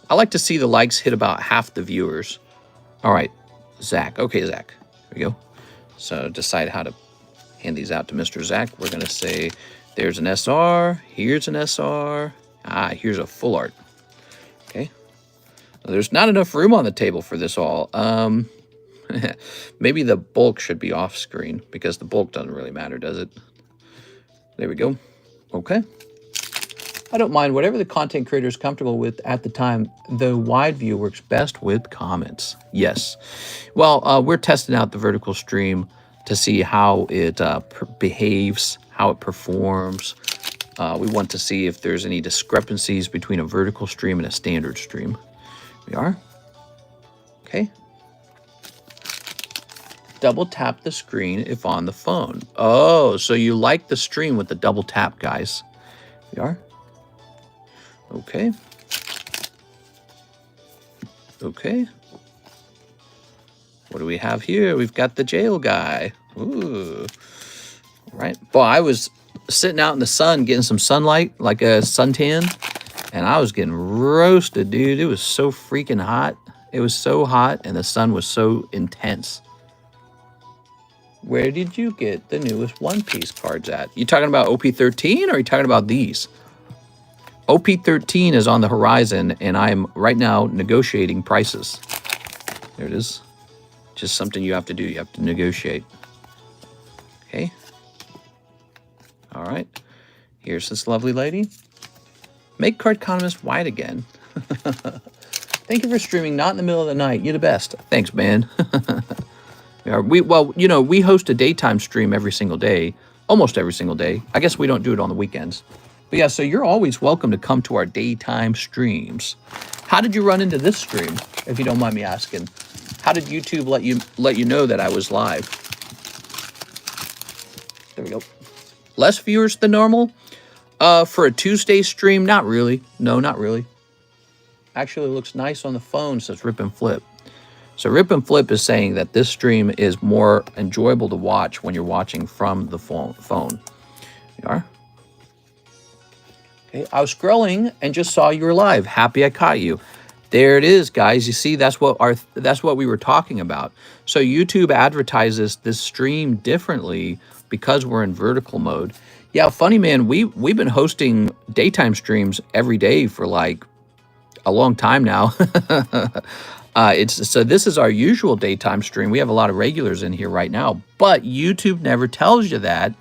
I like to see the likes hit about half the viewers. All right, Zach. Okay, Zach. Here we go. So decide how to hand these out to Mr. Zach. We're going to say there's an SR. Here's an SR. Here's a full art. Okay. There's not enough room on the table for this all. Maybe the bulk should be off screen because the bulk doesn't really matter, does it? There we go. Okay. I don't mind whatever the content creator is comfortable with at the time. The wide view works best with comments. Yes. Well, we're testing out the vertical stream to see how it behaves, how it performs. We want to see if there's any discrepancies between a vertical stream and a standard stream. We are. Okay. Double tap the screen if on the phone. Oh, so you like the stream with the double tap, guys. We are. Okay. Okay. What do we have here? We've got the jail guy. Ooh. All right. Boy, I was sitting out in the sun getting some sunlight, like a suntan, and I was getting roasted, dude. It was so freaking hot. It was so hot, and the sun was so intense. Where did you get the newest One Piece cards at? You talking about OP13 or are you talking about these? OP13 is on the horizon, and I'm right now negotiating prices. There it is. Just something you have to do. You have to negotiate. Okay. All right. Here's this lovely lady. Make Cardconomist white again. Thank you for streaming, not in the middle of the night. You're the best. Thanks, man. Well, you know, we host a daytime stream every single day, almost every single day. I guess we don't do it on the weekends. But yeah, so you're always welcome to come to our daytime streams. How did you run into this stream, if you don't mind me asking? How did YouTube let you know that I was live? There we go. Less viewers than normal? For a Tuesday stream, not really. No, not really. Actually, it looks nice on the phone, says Rip and Flip. So Rip and Flip is saying that this stream is more enjoyable to watch when you're watching from the phone. You are? Okay, I was scrolling and just saw you were live. Happy I caught you. There it is, guys. You see, that's what we were talking about. So YouTube advertises this stream differently because we're in vertical mode. Yeah, funny man, we've been hosting daytime streams every day for like a long time now. So this is our usual daytime stream. We have a lot of regulars in here right now, but YouTube never tells you that.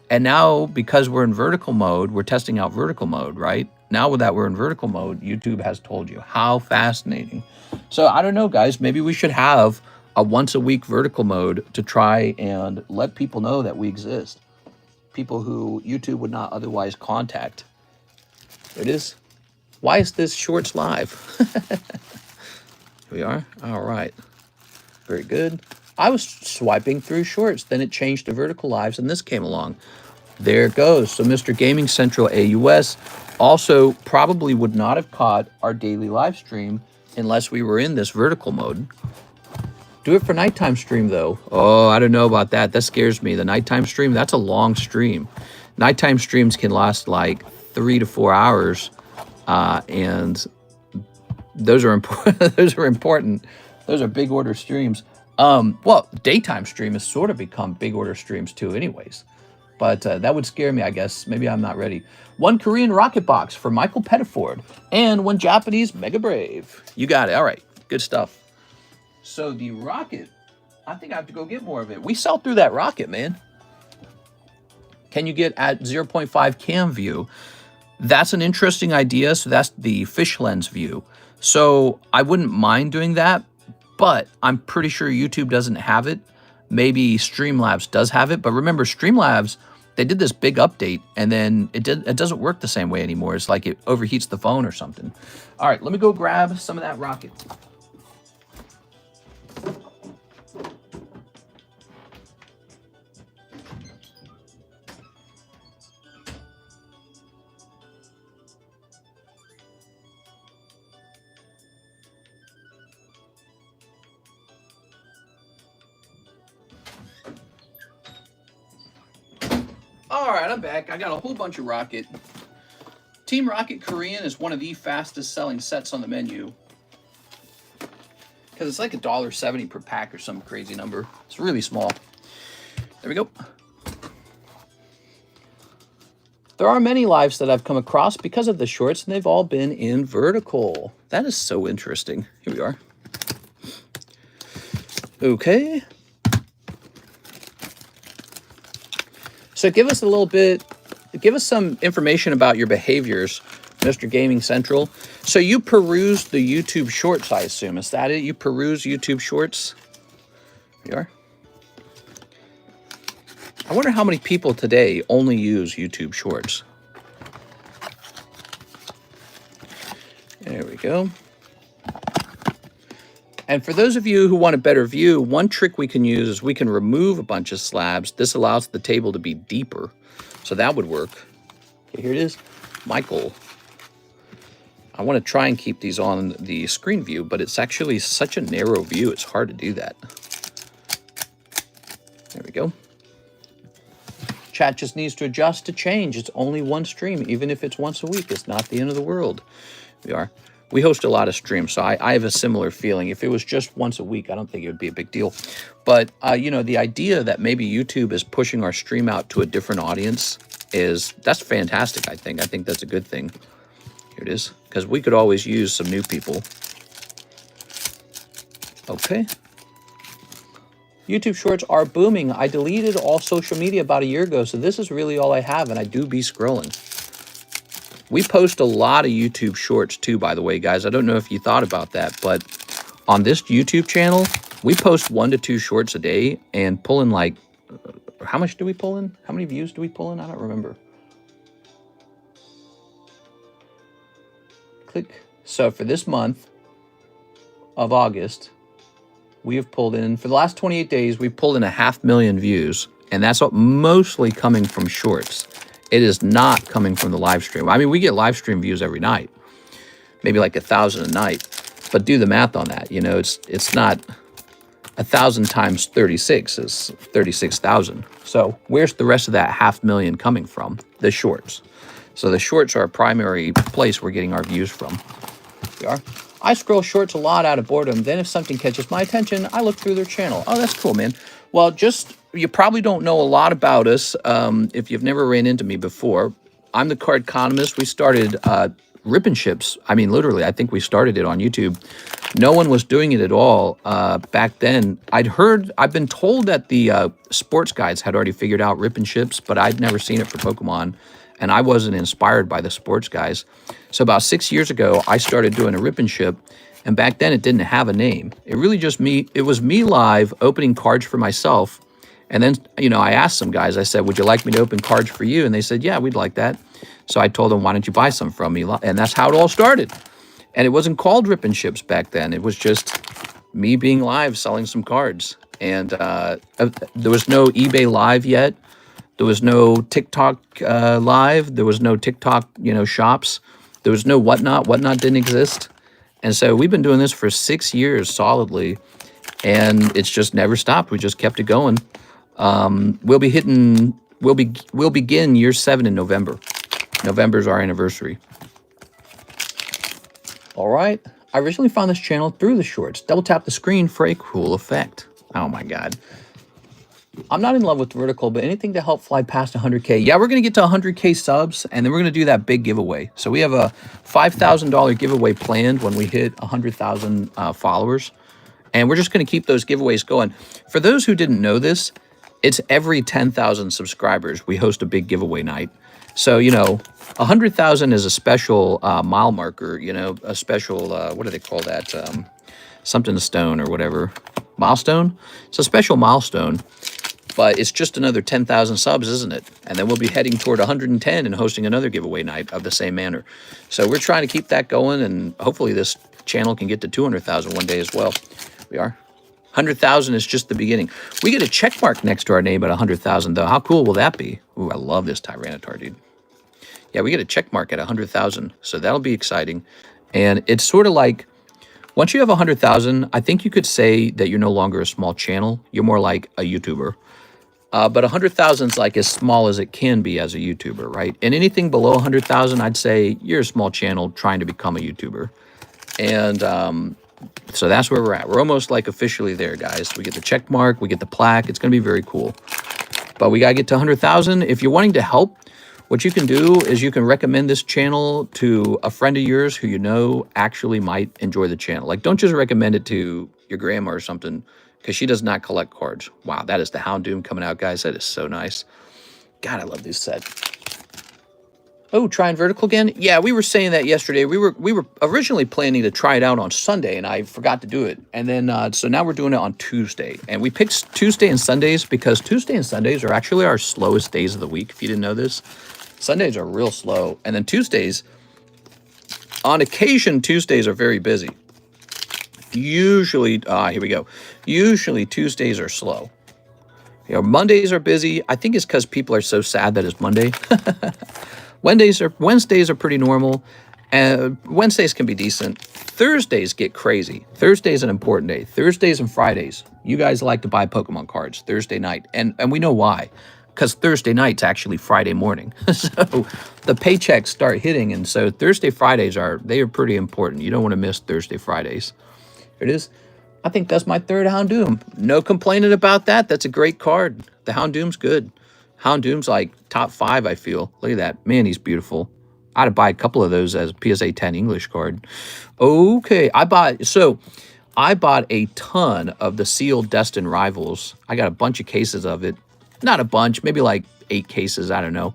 And now, because we're in vertical mode, we're testing out vertical mode, right? Now that we're in vertical mode, YouTube has told you. How fascinating. So I don't know, guys. Maybe we should have a once-a-week vertical mode to try and let people know that we exist. People who YouTube would not otherwise contact. There it is. Why is this Shorts live? Here we are. All right. Very good. I was swiping through Shorts, then it changed to vertical lives, and this came along. There it goes. So Mr. Gaming Central AUS also probably would not have caught our daily live stream unless we were in this vertical mode. Do it for nighttime stream, though. Oh, I don't know about that. That scares me. The nighttime stream, that's a long stream. Nighttime streams can last like 3 to 4 hours, and those are important. Those are important. Those are big order streams. Well, daytime stream has sort of become big order streams too anyways. But that would scare me, I guess. Maybe I'm not ready. 1 Korean rocket box for Michael Pettiford and 1 Japanese Mega Brave. You got it. All right. Good stuff. So the rocket, I think I have to go get more of it. We sell through that rocket, man. Can you get at 0.5 cam view? That's an interesting idea. So that's the fish lens view. So I wouldn't mind doing that, but I'm pretty sure YouTube doesn't have it. Maybe Streamlabs does have it, but remember Streamlabs, they did this big update and then it doesn't work the same way anymore. It's like it overheats the phone or something. All right, let me go grab some of that rocket. All right, I'm back. I got a whole bunch of Rocket. Team Rocket Korean is one of the fastest selling sets on the menu. Because it's like $1.70 per pack or some crazy number. It's really small. There we go. There are many lives that I've come across because of the shorts, and they've all been in vertical. That is so interesting. Here we are. Okay. So give us a little bit, give us some information about your behaviors, Mr. Gaming Central. So you peruse the YouTube Shorts, I assume. Is that it? You peruse YouTube Shorts? Here you are. I wonder how many people today only use YouTube Shorts. There we go. And for those of you who want a better view, one trick we can use is we can remove a bunch of slabs. This allows the table to be deeper. So that would work. Okay, here it is. Michael. I want to try and keep these on the screen view, but it's actually such a narrow view, it's hard to do that. There we go. Chat just needs to adjust to change. It's only one stream, even if it's once a week. It's not the end of the world. We are. We host a lot of streams, so I have a similar feeling. If it was just once a week, I don't think it would be a big deal. But, you know, the idea that maybe YouTube is pushing our stream out to a different audience that's fantastic, I think. I think that's a good thing. Here it is, because we could always use some new people. Okay. YouTube Shorts are booming. I deleted all social media about a year ago, so this is really all I have, and I do be scrolling. We post a lot of YouTube Shorts too, by the way, guys. I don't know if you thought about that, but on this YouTube channel, we post 1 to 2 shorts a day and pull in like, how much do we pull in? How many views do we pull in? I don't remember. Click. So for this month of August, we have pulled in, for the last 28 days, we've pulled in 500,000 views, and that's what mostly coming from shorts. It is not coming from the live stream. I mean, we get live stream views every night, maybe like 1,000 a night, but do the math on that. You know, it's not 1,000 times 36 is 36,000. So where's the rest of that 500,000 coming from? The shorts. So the shorts are a primary place we're getting our views from. We are. I scroll shorts a lot out of boredom. Then if something catches my attention, I look through their channel. Oh, that's cool, man. Well, you probably don't know a lot about us if you've never ran into me before. I'm the Cardconomist. We started Rip and Ships. I mean, literally, I think we started it on YouTube. No one was doing it at all back then. I've been told that the sports guys had already figured out Rip and Ships, but I'd never seen it for Pokemon, and I wasn't inspired by the sports guys. So about 6 years ago, I started doing a Rip and Ship, and back then it didn't have a name. It was me live opening cards for myself. And then, you know, I asked some guys, I said, would you like me to open cards for you? And they said, yeah, we'd like that. So I told them, why don't you buy some from me? And that's how it all started. And it wasn't called Rip and Ships back then. It was just me being live, selling some cards. And there was no eBay Live yet. There was no TikTok Live. There was no TikTok, you know, shops. There was no Whatnot. Whatnot didn't exist. And so we've been doing this for 6 years solidly. And it's just never stopped. We just kept it going. We'll begin year 7 in November. November's our anniversary. All right. I originally found this channel through the shorts. Double tap the screen for a cool effect. Oh my God. I'm not in love with vertical, but anything to help fly past 100K. Yeah, we're going to get to 100K subs, and then we're going to do that big giveaway. So we have a $5,000 giveaway planned when we hit 100,000 followers. And we're just going to keep those giveaways going. For those who didn't know this, it's every 10,000 subscribers we host a big giveaway night. So, you know, 100,000 is a special mile marker, you know, a special, what do they call that? Something stone or whatever. Milestone? It's a special milestone, but it's just another 10,000 subs, isn't it? And then we'll be heading toward 110 and hosting another giveaway night of the same manner. So we're trying to keep that going, and hopefully this channel can get to 200,000 one day as well. We are. 100,000 is just the beginning. We get a check mark next to our name at 100,000, though. How cool will that be? Ooh, I love this Tyranitar, dude. Yeah, we get a check mark at 100,000, so that'll be exciting. And it's sort of like, once you have 100,000, I think you could say that you're no longer a small channel. You're more like a YouTuber. But 100,000 is like as small as it can be as a YouTuber, right? And anything below 100,000, I'd say you're a small channel trying to become a YouTuber. And so that's where we're at. We're almost like officially there, guys. We get the check mark, we get the plaque. It's going to be very cool. But we got to get to 100,000. If you're wanting to help, what you can do is you can recommend this channel to a friend of yours who you know actually might enjoy the channel. Like, don't just recommend it to your grandma or something, because she does not collect cards. Wow, that is the Houndoom coming out, guys. That is so nice. God, I love this set. Oh, trying vertical again? Yeah, we were saying that yesterday. We were originally planning to try it out on Sunday, and I forgot to do it. And then, so now we're doing it on Tuesday. And we picked Tuesday and Sundays because Tuesday and Sundays are actually our slowest days of the week, if you didn't know this. Sundays are real slow. And then Tuesdays, on occasion, Tuesdays are very busy. Usually, here we go. Usually Tuesdays are slow. You know, Mondays are busy. I think it's because people are so sad that it's Monday. Wednesdays are pretty normal. Wednesdays can be decent. Thursdays get crazy. Thursday's an important day. Thursdays and Fridays. You guys like to buy Pokemon cards Thursday night. And we know why. Because Thursday night's actually Friday morning. So the paychecks start hitting. And so Thursday, Fridays are pretty important. You don't want to miss Thursday, Fridays. Here it is. I think that's my third Houndoom. No complaining about that. That's a great card. The Houndoom's good. Houndoom's like top 5, I feel. Look at that. Man, he's beautiful. I'd buy a couple of those as a PSA 10 English card. Okay, I bought a ton of the sealed Destined Rivals. I got a bunch of cases of it. Not a bunch, maybe like 8 cases, I don't know.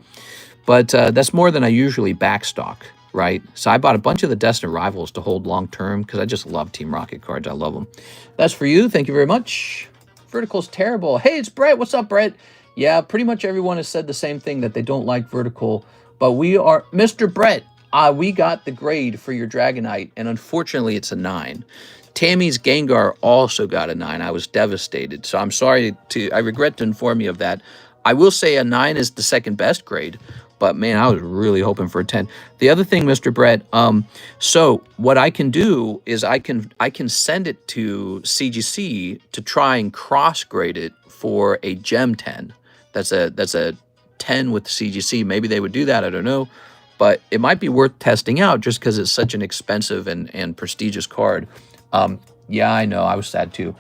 But that's more than I usually backstock, right? So I bought a bunch of the Destined Rivals to hold long term because I just love Team Rocket cards. I love them. That's for you. Thank you very much. Vertical's terrible. Hey, it's Brett. What's up, Brett? Yeah, pretty much everyone has said the same thing, that they don't like vertical. But we are, Mr. Brett, we got the grade for your Dragonite, and unfortunately it's a 9. Tammy's Gengar also got a 9. I was devastated. So I'm sorry I regret to inform you of that. I will say a 9 is the second best grade, but man, I was really hoping for a 10. The other thing, Mr. Brett, so what I can do is I can send it to CGC to try and cross grade it for a Gem 10. That's a 10 with CGC. Maybe they would do that. I don't know. But it might be worth testing out just because it's such an expensive and prestigious card. Yeah, I know. I was sad too.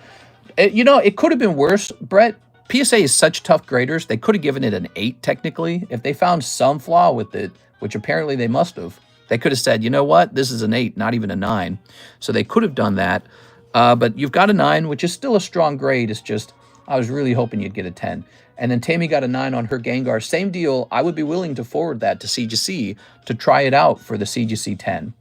You know, it could have been worse, Brett. PSA is such tough graders. They could have given it an 8 technically. If they found some flaw with it, which apparently they must have, they could have said, you know what, this is an 8, not even a 9. So they could have done that. But you've got a 9, which is still a strong grade. It's just, I was really hoping you'd get a 10. And then Tammy got a 9 on her Gengar. Same deal. I would be willing to forward that to CGC to try it out for the CGC 10.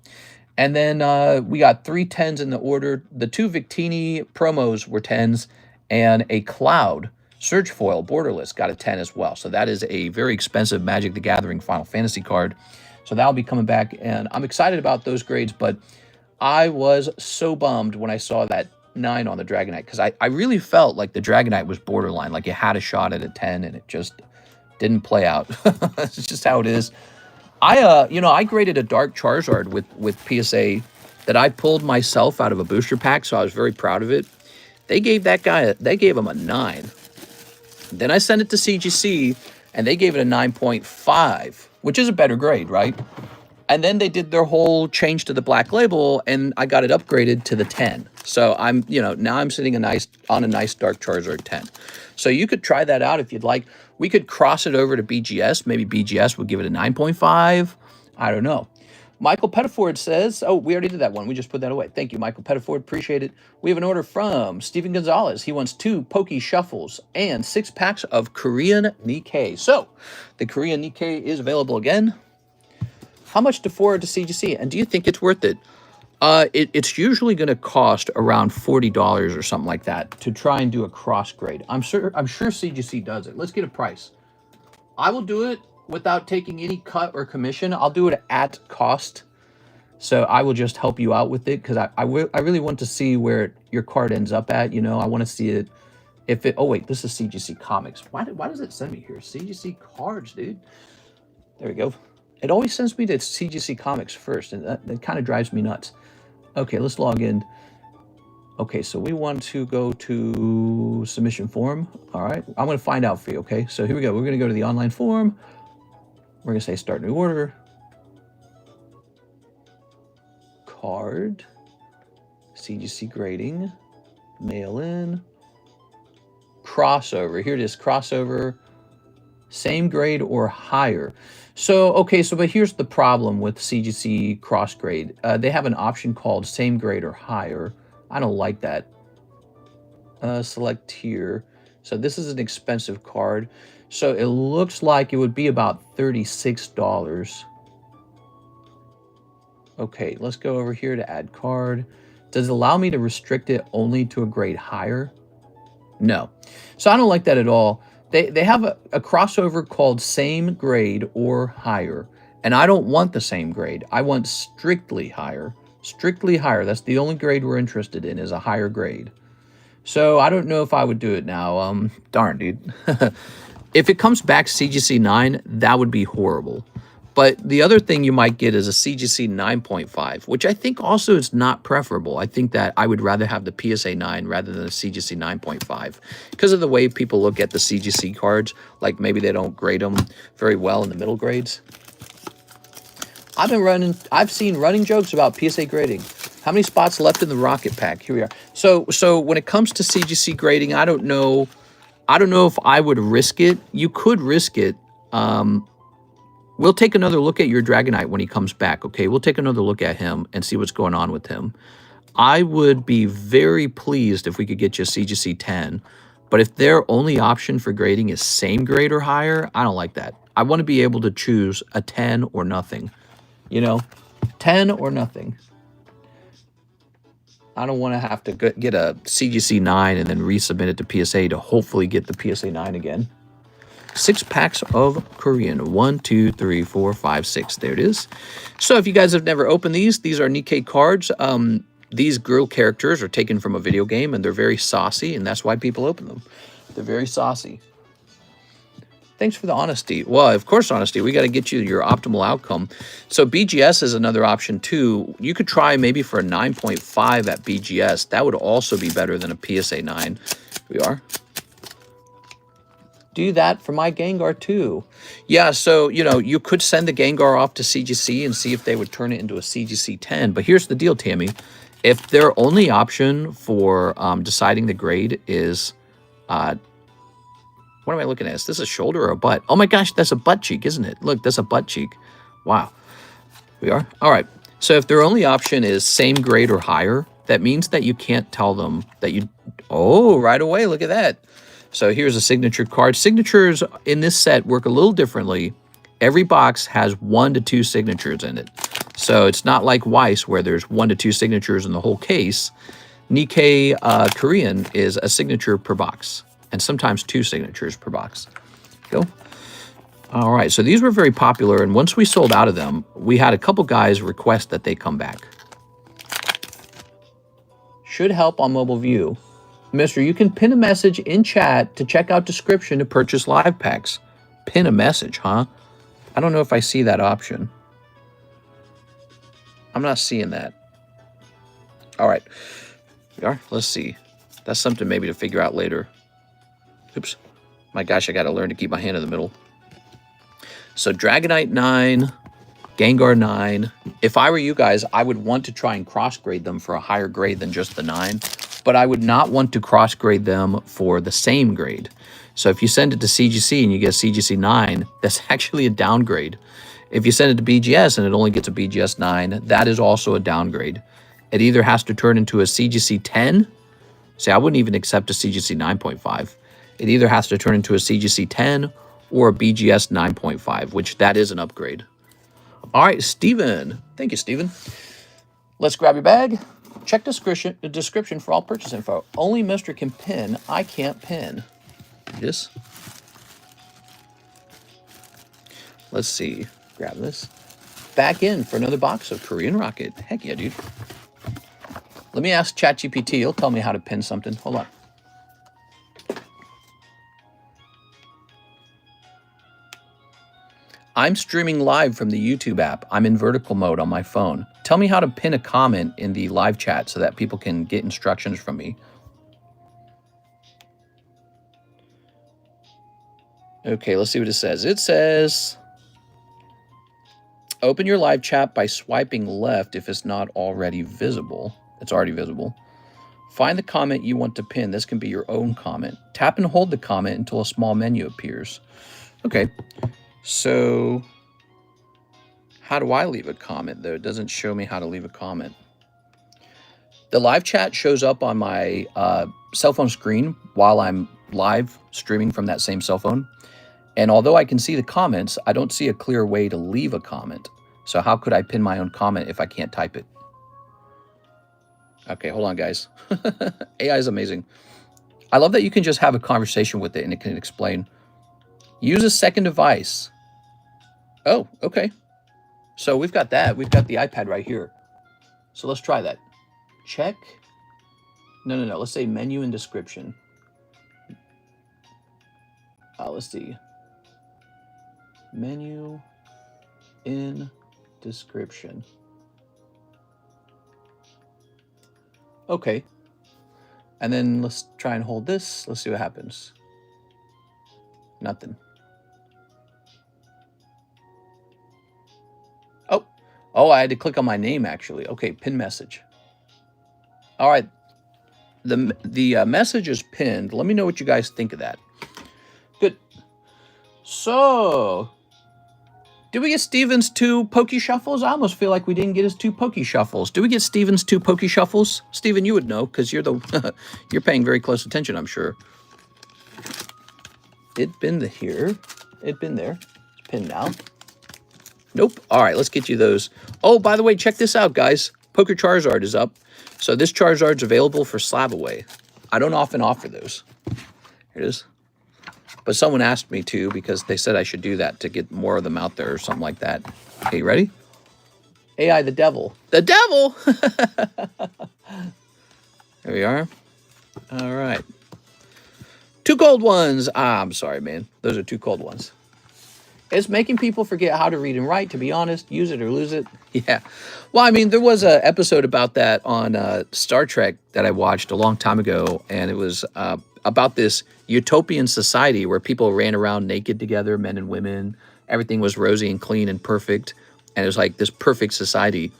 And then we got 3 10s in the order. The 2 Victini promos were 10s, and a Cloud Surge Foil Borderless got a 10 as well. So that is a very expensive Magic the Gathering Final Fantasy card. So that'll be coming back, and I'm excited about those grades, but I was so bummed when I saw that 9 on the Dragonite, because I really felt like the Dragonite was borderline, like it had a shot at a 10, and it just didn't play out. It's just how it is. I graded a Dark Charizard with PSA that I pulled myself out of a booster pack, so I was very proud of it. They gave him a 9. Then I sent it to CGC, and they gave it a 9.5, which is a better grade, right? And then they did their whole change to the black label, and I got it upgraded to the 10. So now I'm sitting on a nice Dark Charizard 10. So you could try that out if you'd like. We could cross it over to BGS. Maybe BGS would give it a 9.5. I don't know. Michael Pettiford says, oh, we already did that one. We just put that away. Thank you, Michael Pettiford. Appreciate it. We have an order from Stephen Gonzalez. He wants 2 Pokey Shuffles and 6 packs of Korean Nikke. So the Korean Nikke is available again. How much to forward to CGC? And do you think it's worth it? It's usually going to cost around $40 or something like that to try and do a cross grade. I'm sure CGC does it. Let's get a price. I will do it without taking any cut or commission. I'll do it at cost. So I will just help you out with it because I really want to see where your card ends up at. You know, I want to see it. If it, oh wait, this is CGC Comics. Why does it send me here? CGC Cards, dude. There we go. It always sends me to CGC Comics first, and that kind of drives me nuts. Okay, let's log in. Okay, so we want to go to submission form. All right, I'm going to find out for you, okay? So here we go. We're going to go to the online form. We're going to say start new order. Card. CGC grading. Mail in. Crossover. Here it is, crossover. Same grade or higher. So, okay, so but here's the problem with CGC cross grade. They have an option called same grade or higher. I don't like that. Select tier. So this is an expensive card. So it looks like it would be about $36. Okay, let's go over here to add card. Does it allow me to restrict it only to a grade higher? No. So I don't like that at all. They have a crossover called same grade or higher. And I don't want the same grade. I want strictly higher. Strictly higher. That's the only grade we're interested in, is a higher grade. So I don't know if I would do it now. Darn, dude. If it comes back CGC 9, that would be horrible. But the other thing you might get is a CGC 9.5, which I think also is not preferable. I think that I would rather have the PSA 9 rather than a CGC 9.5 because of the way people look at the CGC cards. Like maybe they don't grade them very well in the middle grades. I've seen running jokes about PSA grading. How many spots left in the rocket pack? Here we are. So when it comes to CGC grading, I don't know if I would risk it. You could risk it. We'll take another look at your Dragonite when he comes back, okay? We'll take another look at him and see what's going on with him. I would be very pleased if we could get you a CGC 10, but if their only option for grading is same grade or higher, I don't like that. I want to be able to choose a 10 or nothing, you know? 10 or nothing. I don't want to have to get a CGC 9 and then resubmit it to PSA to hopefully get the PSA 9 again. 6 packs of Korean. 1, 2, 3, 4, 5, 6. There it is. So if you guys have never opened these are Nikke cards. These girl characters are taken from a video game, and they're very saucy, and that's why people open them. They're very saucy. Thanks for the honesty. Well, of course, honesty. We got to get you your optimal outcome. So BGS is another option, too. You could try maybe for a 9.5 at BGS. That would also be better than a PSA 9. Here we are. Do that for my Gengar too. Yeah, so, you know, you could send the Gengar off to CGC and see if they would turn it into a CGC 10. But here's the deal, Tammy. If their only option for deciding the grade is, what am I looking at? Is this a shoulder or a butt? Oh my gosh, that's a butt cheek, isn't it? Look, that's a butt cheek. Wow. We are? All right. So if their only option is same grade or higher, that means that you can't tell them that you... Oh, right away. Look at that. So here's a signature card. Signatures in this set work a little differently. Every box has 1 to 2 signatures in it. So it's not like Weiss where there's 1 to 2 signatures in the whole case. Nikke Korean is a signature per box, and sometimes 2 signatures per box. Go. All right, so these were very popular, and once we sold out of them, we had a couple guys request that they come back. Should help on mobile view. Mister, you can pin a message in chat to check out description to purchase live packs. Pin a message, huh? I don't know if I see that option. I'm not seeing that. All right. We are. Let's see. That's something maybe to figure out later. Oops. My gosh, I got to learn to keep my hand in the middle. So Dragonite 9, Gengar 9. If I were you guys, I would want to try and cross-grade them for a higher grade than just the 9. But I would not want to cross-grade them for the same grade. So if you send it to CGC and you get a CGC 9, that's actually a downgrade. If you send it to BGS and it only gets a BGS 9, that is also a downgrade. It either has to turn into a CGC 10. See, I wouldn't even accept a CGC 9.5. It either has to turn into a CGC 10 or a BGS 9.5, which that is an upgrade. All right, Steven. Thank you, Steven. Let's grab your bag. Check description for all purchase info. Only Mr. can pin. I can't pin. This. Let's see. Grab this. Back in for another box of Korean Rocket. Heck yeah, dude. Let me ask ChatGPT. He'll tell me how to pin something. Hold on. I'm streaming live from the YouTube app. I'm in vertical mode on my phone. Tell me how to pin a comment in the live chat so that people can get instructions from me. Okay, let's see what it says. It says, open your live chat by swiping left if it's not already visible. It's already visible. Find the comment you want to pin. This can be your own comment. Tap and hold the comment until a small menu appears. Okay. So, how do I leave a comment, though? It doesn't show me how to leave a comment. The live chat shows up on my cell phone screen while I'm live streaming from that same cell phone. And although I can see the comments, I don't see a clear way to leave a comment. So how could I pin my own comment if I can't type it? Okay, hold on, guys. AI is amazing. I love that you can just have a conversation with it and it can explain. Use a second device. Oh, okay. So we've got that. We've got the iPad right here. So let's try that. Check. No. Let's say menu and description. Let's see. Menu in description. Okay. And then let's try and hold this. Let's see what happens. Nothing. Oh, I had to click on my name, actually. Okay, pin message. All right. The message is pinned. Let me know what you guys think of that. Good. So, did we get Steven's 2 Pokey Shuffles? I almost feel like we didn't get his 2 Pokey Shuffles. Did we get Steven's 2 Pokey Shuffles? Steven, you would know, because you're the you're paying very close attention, I'm sure. It'd been here. It'd been there. It's pinned now. Nope. All right, let's get you those. Oh, by the way, check this out, guys. Poker Charizard is up. So this Charizard's available for slab away. I don't often offer those. Here it is. But someone asked me to because they said I should do that to get more of them out there or something like that. Okay, you ready? AI the devil. The devil! There we are. All right. 2 cold ones. I'm sorry, man. Those are 2 cold ones. It's making people forget how to read and write, to be honest. Use it or lose it. Yeah. Well, I mean, there was an episode about that on Star Trek that I watched a long time ago, and it was about this utopian society where people ran around naked together, men and women. Everything was rosy and clean and perfect, and it was like this perfect society.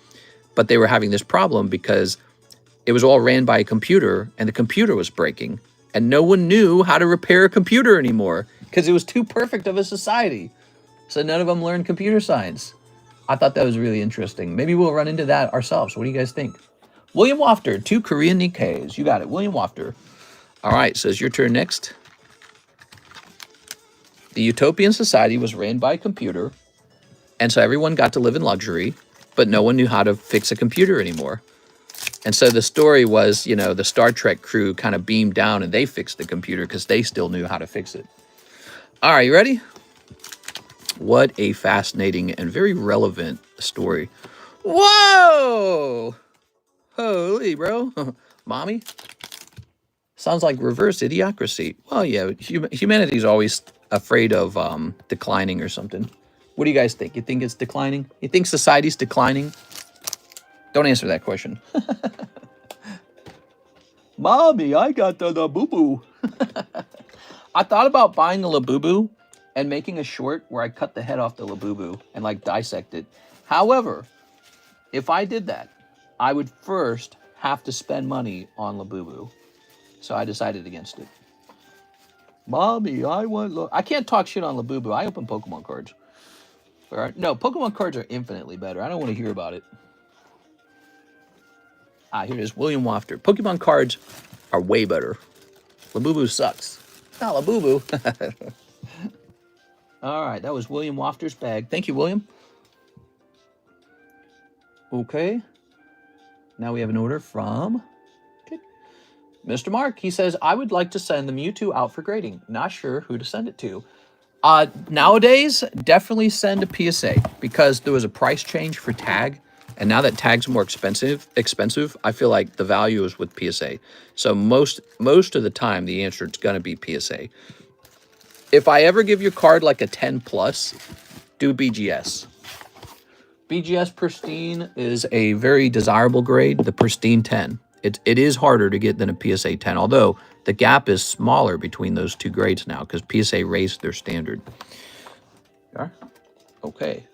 But they were having this problem because it was all ran by a computer, and the computer was breaking, and no one knew how to repair a computer anymore because it was too perfect of a society. So none of them learned computer science. I thought that was really interesting. Maybe we'll run into that ourselves. What do you guys think? William Wafter, 2 Korean Nikkes. You got it, William Wafter. All right, so it's your turn next. The utopian society was ran by a computer, and so everyone got to live in luxury, but no one knew how to fix a computer anymore. And so the story was, you know, the Star Trek crew kind of beamed down and they fixed the computer because they still knew how to fix it. All right, you ready? What a fascinating and very relevant story. Whoa! Holy, bro. Mommy? Sounds like reverse idiocracy. Well, yeah, humanity's always afraid of declining or something. What do you guys think? You think it's declining? You think society's declining? Don't answer that question. Mommy, I got the Labubu. I thought about buying the Labubu and making a short where I cut the head off the Labubu and like dissect it. However, if I did that, I would first have to spend money on Labubu. So I decided against it. Mommy, I can't talk shit on Labubu. I open Pokemon cards. No, Pokemon cards are infinitely better. I don't want to hear about it. Ah, here it is. William Wafter. Pokemon cards are way better. Labubu sucks. Not Labubu. All right, that was William Wafter's bag. Thank you, William. Okay. Now we have an order from Mr. Mark. He says, I would like to send the Mewtwo out for grading. Not sure who to send it to. Nowadays, definitely send a PSA because there was a price change for tag. And now that tag's more expensive, I feel like the value is with PSA. So most of the time, the answer is going to be PSA. If I ever give your card like a 10 plus, do BGS. BGS Pristine is a very desirable grade, the Pristine 10. It is harder to get than a PSA 10, although the gap is smaller between those two grades now because PSA raised their standard. Okay.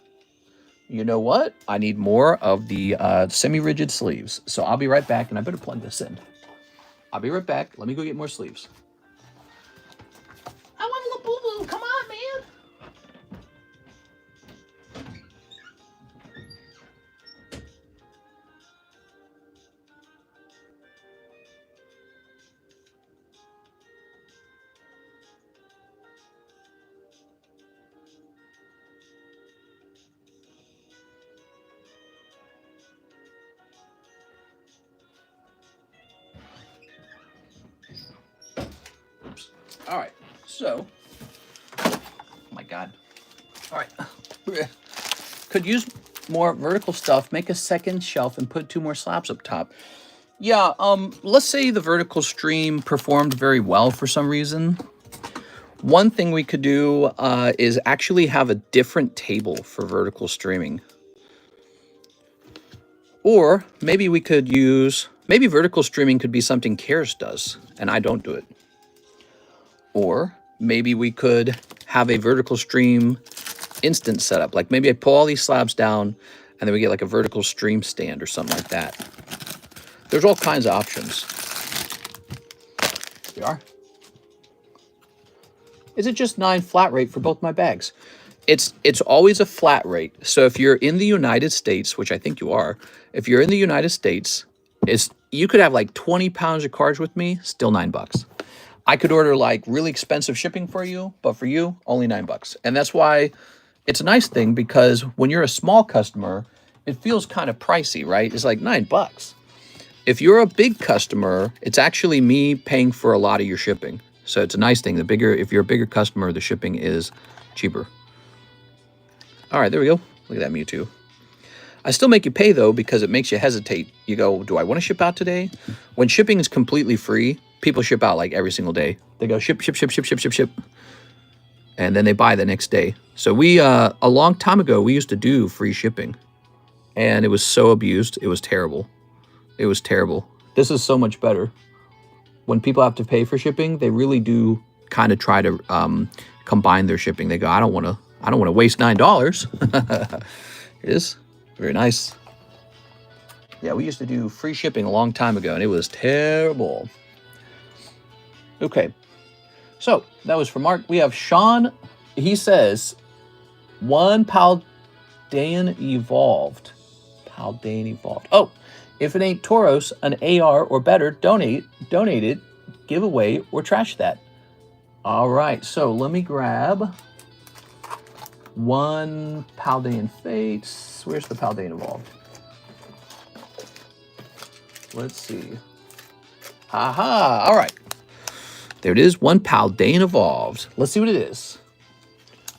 You know what? I need more of the semi-rigid sleeves. So I'll be right back, and I better plug this in. I'll be right back. Let me go get more sleeves. I want a little boo-boo. Come on, man. All right, so, oh my God. All right, could use more vertical stuff, make a second shelf and put 2 more slabs up top. Yeah, let's say the vertical stream performed very well for some reason. One thing we could do is actually have a different table for vertical streaming. Or maybe we could use, maybe vertical streaming could be something Cares does, and I don't do it. Or maybe we could have a vertical stream instance setup. Like maybe I pull all these slabs down and then we get like a vertical stream stand or something like that. There's all kinds of options. Here we are. Is it just 9 flat rate for both my bags? It's always a flat rate. So if you're in the United States, which I think you are, if you're in the United States, you could have like 20 pounds of cards with me, still $9. I could order like really expensive shipping for you, but for you, only $9. And that's why it's a nice thing because when you're a small customer, it feels kind of pricey, right? It's like $9. If you're a big customer, it's actually me paying for a lot of your shipping. So it's a nice thing. If you're a bigger customer, the shipping is cheaper. All right, there we go. Look at that Mewtwo. I still make you pay though because it makes you hesitate. You go, do I want to ship out today? When shipping is completely free, people ship out like every single day. They go ship. And then they buy the next day. So we, a long time ago, we used to do free shipping. And it was so abused. It was terrible. It was terrible. This is so much better. When people have to pay for shipping, they really do kind of try to combine their shipping. They go, I don't want to waste $9. It is very nice. Yeah, we used to do free shipping a long time ago, and it was terrible. Okay, so that was from Mark. We have Sean. He says, 1 Paldean evolved. Paldean evolved. Oh, if it ain't Tauros, an AR or better, donate it, give away, or trash that. All right, so let me grab 1 Paldean Fates. Where's the Paldean evolved? Let's see. Haha, all right. There it is, 1 Paldean evolved. Let's see what it is.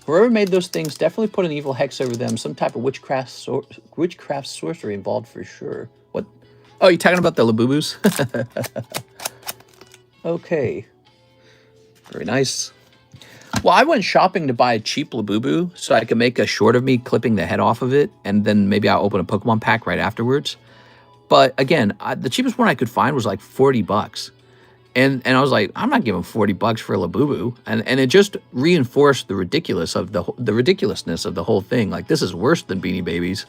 Whoever made those things definitely put an evil hex over them. Some type of witchcraft sorcery involved for sure. What? Oh, you're talking about the Labubus? Okay. Very nice. Well, I went shopping to buy a cheap Labubu so I could make a short of me clipping the head off of it, and then maybe I'll open a Pokemon pack right afterwards. But again, the cheapest one I could find was like $40. And I was like, I'm not giving $40 for a Labubu. And it just reinforced the ridiculousness of the whole thing. Like, this is worse than Beanie Babies.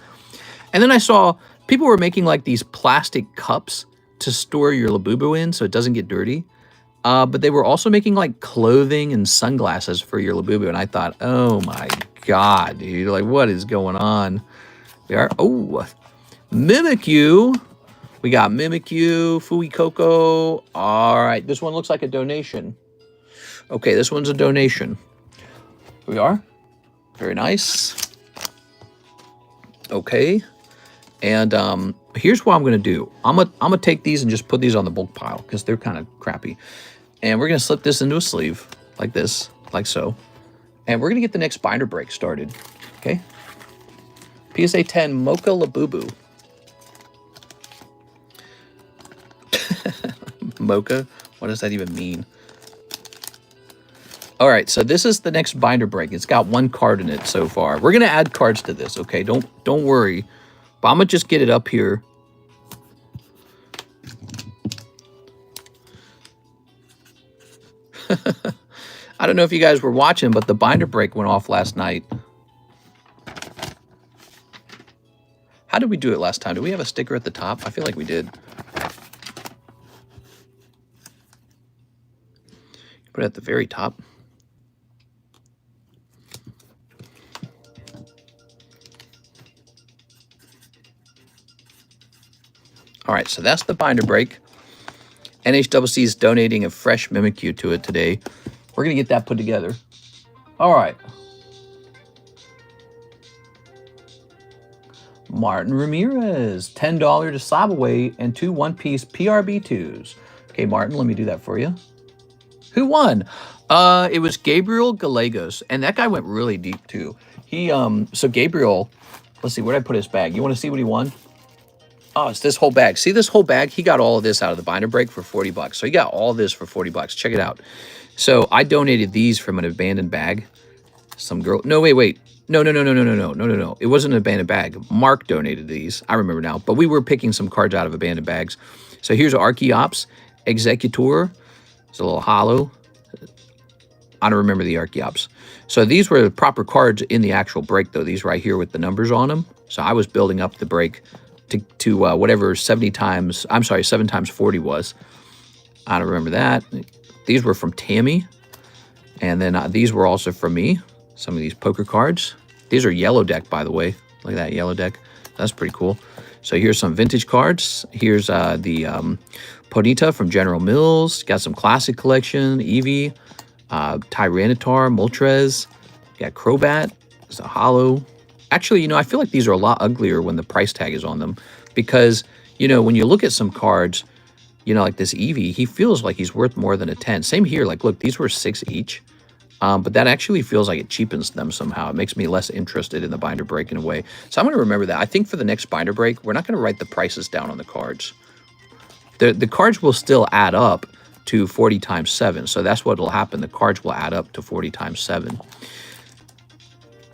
And then I saw people were making like these plastic cups to store your Labubu in so it doesn't get dirty. But they were also making like clothing and sunglasses for your Labubu. And I thought, oh my God, dude, like what is going on? We are, oh, Mimikyu. We got Mimikyu, Fui Coco. All right, this one looks like a donation. Okay, this one's a donation. Here we are. Very nice. Okay. And here's what I'm going to do. I'm gonna take these and just put these on the bulk pile because they're kind of crappy. And we're going to slip this into a sleeve like this, like so. And we're going to get the next binder break started. Okay. PSA 10 Mocha Labubu. Mocha? What does that even mean? All right, so this is the next binder break. It's got one card in it so far. We're gonna add cards to this, okay? Don't worry. But I'm gonna just get it up here. I don't know if you guys were watching, but the binder break went off last night. How did we do it last time? Did we have a sticker at the top? I feel like we did. Put it at the very top. All right, so that's the binder break. NHCC is donating a fresh Mimikyu to it today. We're going to get that put together. All right. Martin Ramirez, $10 to slab away and 2 one-piece PRB2s. Okay, Martin, let me do that for you. Who won? It was Gabriel Gallegos, and that guy went really deep too. He so Gabriel, let's see, where did I put his bag? You want to see what he won? Oh, it's this whole bag. See this whole bag? He got all of this out of the binder break for 40 bucks. So he got all this for 40 bucks. Check it out. So I donated these from an abandoned bag. Some girl. No, wait. No. It wasn't an abandoned bag. Mark donated these. I remember now. But we were picking some cards out of abandoned bags. So here's Archeops Executor. It's a little hollow. I don't remember the Archeops. So these were the proper cards in the actual break, though. These right here with the numbers on them. So I was building up the break to whatever 7 times 40 was. I don't remember that. These were from Tammy. And then these were also from me. Some of these poker cards. These are yellow deck, by the way. Look at that yellow deck. That's pretty cool. So here's some vintage cards. Here's the Ponita from General Mills. Got some classic collection. Eevee. Tyranitar. Moltres. Got Crobat. It's a hollow. Actually, you know, I feel like these are a lot uglier when the price tag is on them. Because, you know, when you look at some cards, you know, like this Eevee, he feels like he's worth more than a 10. Same here. Like, look, these were 6 each. But that actually feels like it cheapens them somehow. It makes me less interested in the binder break in a way. So I'm going to remember that. I think for the next binder break, we're not going to write the prices down on the cards. The cards will still add up to 40 times 7. So that's what will happen. The cards will add up to 40 times 7.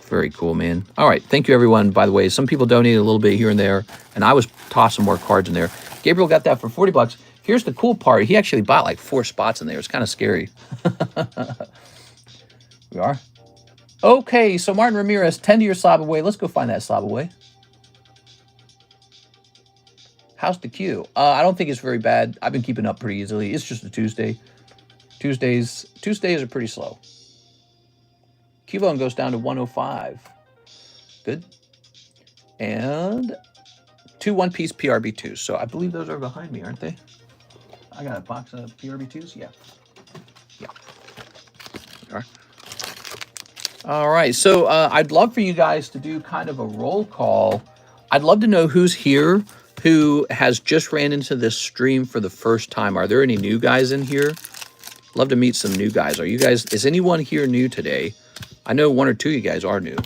Very cool, man. All right. Thank you, everyone. By the way, some people donated a little bit here and there, and I was tossing more cards in there. Gabriel got that for 40 bucks. Here's the cool part. He actually bought like 4 spots in there. It's kind of scary. We are. Okay, so Martin Ramirez, 10 to your slab away. Let's go find that slab away. How's the queue? I don't think it's very bad. I've been keeping up pretty easily. It's just a Tuesday. Tuesdays are pretty slow. Cubone goes down to 105. Good. And 2 one-piece PRB2s. So I believe those are behind me, aren't they? I got a box of PRB2s. Yeah. Yeah. There are. All right. So I'd love for you guys to do kind of a roll call. I'd love to know who's here, who has just ran into this stream for the first time. Are there any new guys in here? Love to meet some new guys. Are you guys, is anyone here new today? I know 1 or 2 of you guys are new.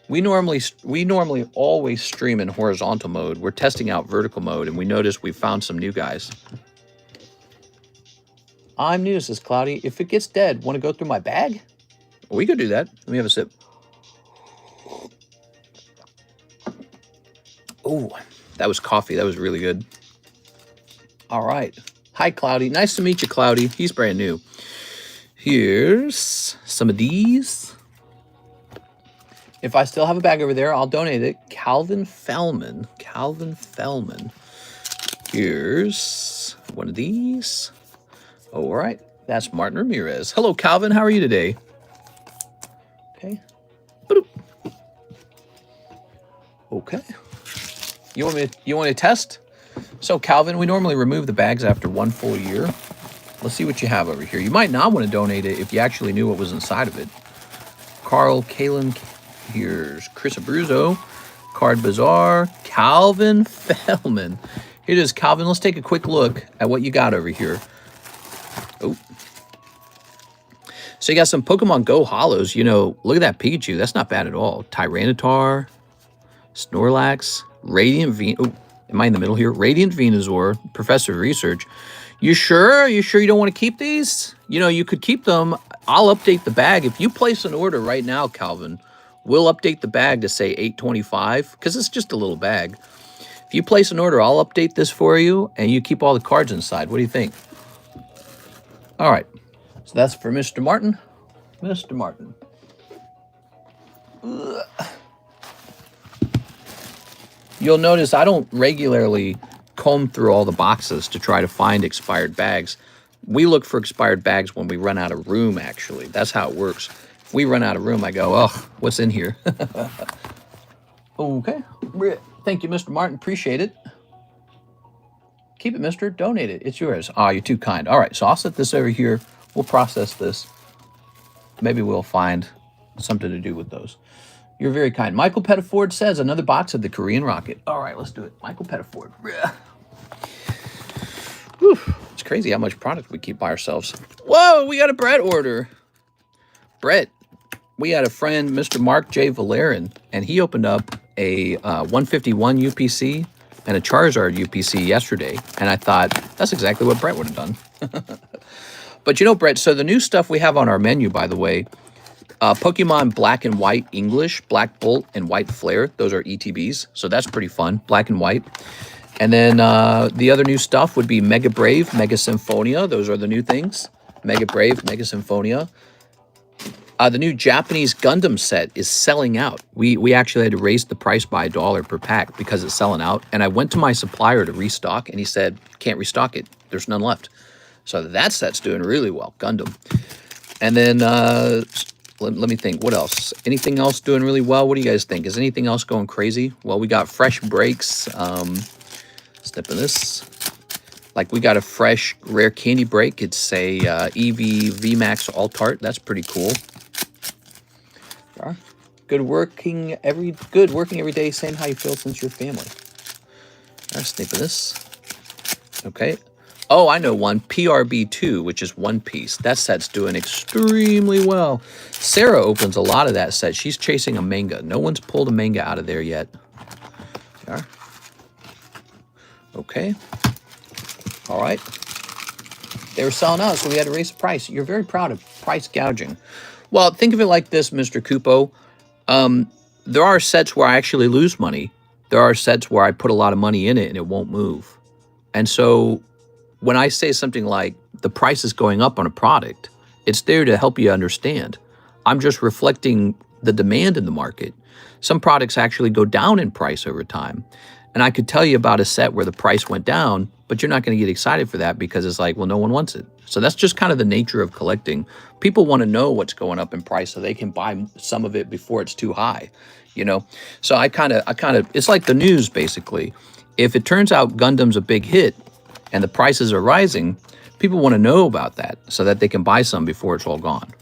We normally always stream in horizontal mode. We're testing out vertical mode, and we noticed we found some new guys. I'm new, says Cloudy. If it gets dead, want to go through my bag? Well, we could do that. Let me have a sip. Oh, that was coffee. That was really good. All right. Hi, Cloudy. Nice to meet you, Cloudy. He's brand new. Here's some of these. If I still have a bag over there, I'll donate it. Calvin Fellman. Calvin Fellman. Here's one of these. All right. That's Martin Ramirez. Hello, Calvin. How are you today? Okay. Okay. You want to test? So, Calvin, we normally remove the bags after 1 full year. Let's see what you have over here. You might not want to donate it if you actually knew what was inside of it. Carl Kalen, here's Chris Abruzzo, Card Bazaar, Calvin Fellman. Here it is, Calvin. Let's take a quick look at what you got over here. Oh. So you got some Pokemon Go hollows. You know, look at that Pikachu. That's not bad at all. Tyranitar, Snorlax, Radiant Oh, am I in the middle here? Radiant Venusaur, Professor of Research. You sure? You sure you don't want to keep these? You know, you could keep them. I'll update the bag. If you place an order right now, Calvin, we'll update the bag to say $8.25 because it's just a little bag. If you place an order, I'll update this for you, and you keep all the cards inside. What do you think? All right. So that's for Mr. Martin. Mr. Martin. Ugh. You'll notice I don't regularly comb through all the boxes to try to find expired bags. We look for expired bags when we run out of room, actually. That's how it works. If we run out of room, I go, oh, what's in here? Okay. Thank you, Mr. Martin. Appreciate it. Keep it, mister. Donate it. It's yours. Ah, you're too kind. All right, so I'll set this over here. We'll process this. Maybe we'll find something to do with those. You're very kind. Michael Pettiford says another box of the Korean Rocket. All right, let's do it. Michael Pettiford. Whew. It's crazy how much product we keep by ourselves. Whoa, we got a Brett order. Brett, we had a friend, Mr. Mark J. Valerian, and he opened up a 151 UPC and a Charizard UPC yesterday. And I thought, that's exactly what Brett would have done. But you know, Brett, so the new stuff we have on our menu, by the way, Pokemon Black and White English, Black Bolt, and White Flare. Those are ETBs, so that's pretty fun. Black and White. And then the other new stuff would be Mega Brave, Mega Symphonia. Those are the new things. Mega Brave, Mega Symphonia. The new Japanese Gundam set is selling out. We actually had to raise the price by $1 per pack because it's selling out. And I went to my supplier to restock, and he said, can't restock it. There's none left. So that set's doing really well, Gundam. And then... Let me think. What else? Anything else doing really well? What do you guys think? Is anything else going crazy? Well, we got fresh breaks. Step in this. Like we got a fresh rare candy break. It's a EV VMAX Alt-Art. That's pretty cool. Good working every day. Saying how you feel since your family. Snip of this. Okay. Oh, I know one. PRB2, which is One Piece. That set's doing extremely well. Sarah opens a lot of that set. She's chasing a manga. No one's pulled a manga out of there yet. There. Okay. All right. They were selling out, so we had to raise the price. You're very proud of price gouging. Well, think of it like this, Mr. Kupo. There are sets where I actually lose money. There are sets where I put a lot of money in it and it won't move. And so... when I say something like the price is going up on a product, it's there to help you understand. I'm just reflecting the demand in the market. Some products actually go down in price over time. And I could tell you about a set where the price went down, but you're not going to get excited for that because it's like, well, no one wants it. So that's just kind of the nature of collecting. People want to know what's going up in price so they can buy some of it before it's too high, you know? So I kind of, it's like the news basically. If it turns out Gundam's a big hit, and the prices are rising, people want to know about that so that they can buy some before it's all gone.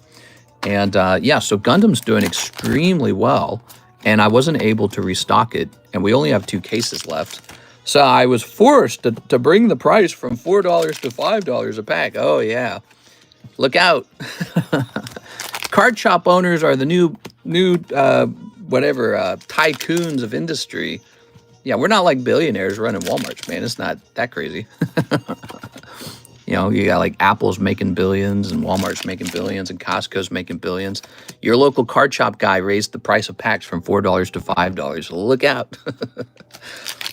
And yeah, so Gundam's doing extremely well, and I wasn't able to restock it, and we only have 2 cases left. So I was forced to bring the price from $4 to $5 a pack. Oh yeah, look out. Card shop owners are the new tycoons of industry. Yeah, we're not like billionaires running Walmarts, man. It's not that crazy. You know, you got like Apple's making billions and Walmart's making billions and Costco's making billions. Your local card shop guy raised the price of packs from $4 to $5. Look out.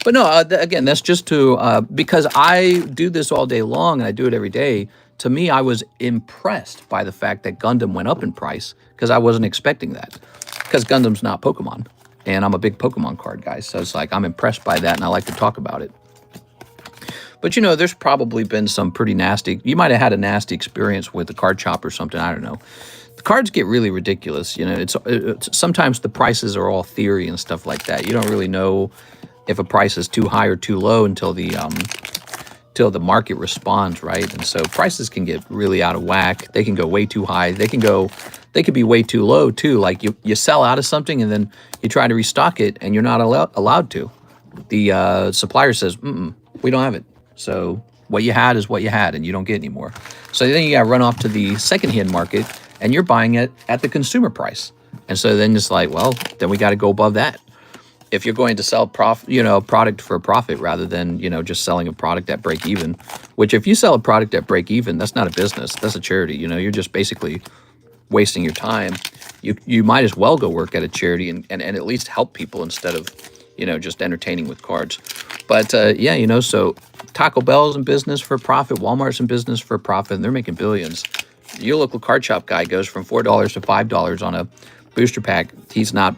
But no, again, that's just to, because I do this all day long and I do it every day. To me, I was impressed by the fact that Gundam went up in price because I wasn't expecting that. Because Gundam's not Pokemon. And I'm a big Pokemon card guy, so it's like I'm impressed by that, and I like to talk about it. But you know, there's probably been some pretty nasty. You might have had a nasty experience with a card shop or something. I don't know. The cards get really ridiculous. You know, it's sometimes the prices are all theory and stuff like that. You don't really know if a price is too high or too low until the market responds, right? And so prices can get really out of whack. They can go way too high. They could be way too low too. Like you sell out of something and then you try to restock it and you're not allowed to. The supplier says, we don't have it. So what you had is what you had and you don't get any more. So then you got to run off to the secondhand market and you're buying it at the consumer price. And so then it's like, well, then we got to go above that. If you're going to sell product for a profit rather than, just selling a product at break even, which if you sell a product at break even, that's not a business, that's a charity. You're just basically wasting your time. You might as well go work at a charity and at least help people instead of, just entertaining with cards. But so Taco Bell's in business for a profit, Walmart's in business for a profit, and they're making billions. Your local card shop guy goes from $4 to $5 on a booster pack. He's not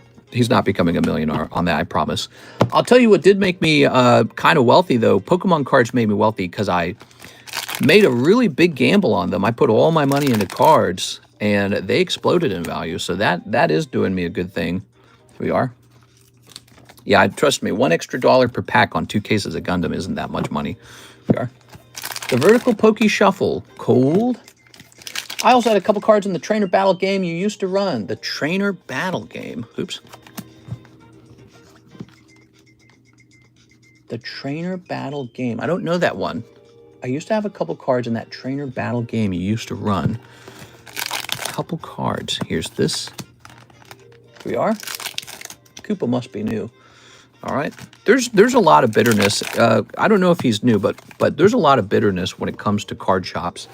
becoming a millionaire on that, I promise. I'll tell you what did make me kind of wealthy, though. Pokemon cards made me wealthy because I made a really big gamble on them. I put all my money into cards, and they exploded in value. So that is doing me a good thing. Here we are. Yeah, trust me, $1 extra per pack on 2 cases of Gundam isn't that much money. Here we are. The Vertical Poke Shuffle. Cold. I also had a couple cards in the Trainer Battle game you used to run. The Trainer Battle game. Oops. The Trainer Battle game. I don't know that one. I used to have a couple cards in that Trainer Battle game you used to run. A couple cards. Here's this. Here we are. Koopa must be new. All right. There's a lot of bitterness. I don't know if he's new, but there's a lot of bitterness when it comes to card shops.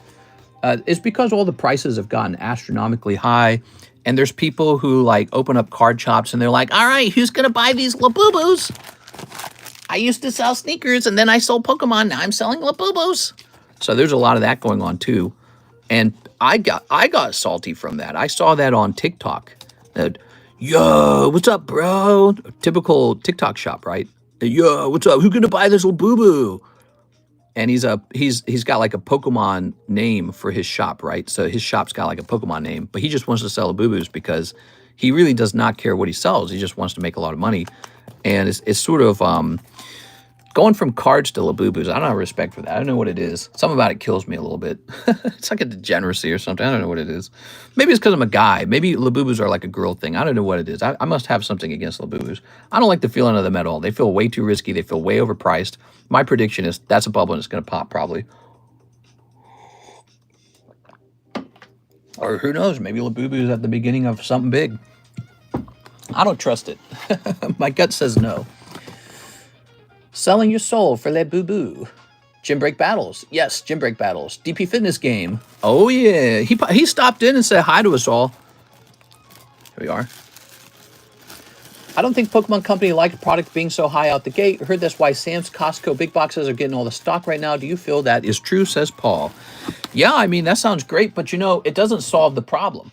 It's because all the prices have gotten astronomically high, and there's people who like open up card shops and they're like, all right, who's going to buy these Labubus? I used to sell sneakers and then I sold Pokemon. Now I'm selling Labubus. So there's a lot of that going on too. And I got salty from that. I saw that on TikTok. Yo, what's up, bro? Typical TikTok shop, right? Yo, what's up? Who's going to buy this Labubu? And he's got like a Pokemon name for his shop, right? So his shop's got like a Pokemon name, but he just wants to sell Labubus because he really does not care what he sells. He just wants to make a lot of money. And it's sort of going from cards to Labubus. I don't have respect for that. I don't know what it is. Something about it kills me a little bit. It's like a degeneracy or something. I don't know what it is. Maybe it's because I'm a guy. Maybe Labubus are like a girl thing. I don't know what it is. I must have something against Labubus. I don't like the feeling of them at all. They feel way too risky. They feel way overpriced. My prediction is that's a bubble and it's going to pop probably. Or who knows? Maybe Labubu is at the beginning of something big. I don't trust it. My gut says no. Selling your soul for Labubu. Gym Break Battles. Yes, Gym Break Battles. DP Fitness game. Oh, yeah. He stopped in and said hi to us all. Here we are. I don't think Pokemon Company liked product being so high out the gate. Heard that's why Sam's, Costco, big boxes are getting all the stock right now. Do you feel that is true, says Paul? Yeah, I mean, that sounds great, but it doesn't solve the problem.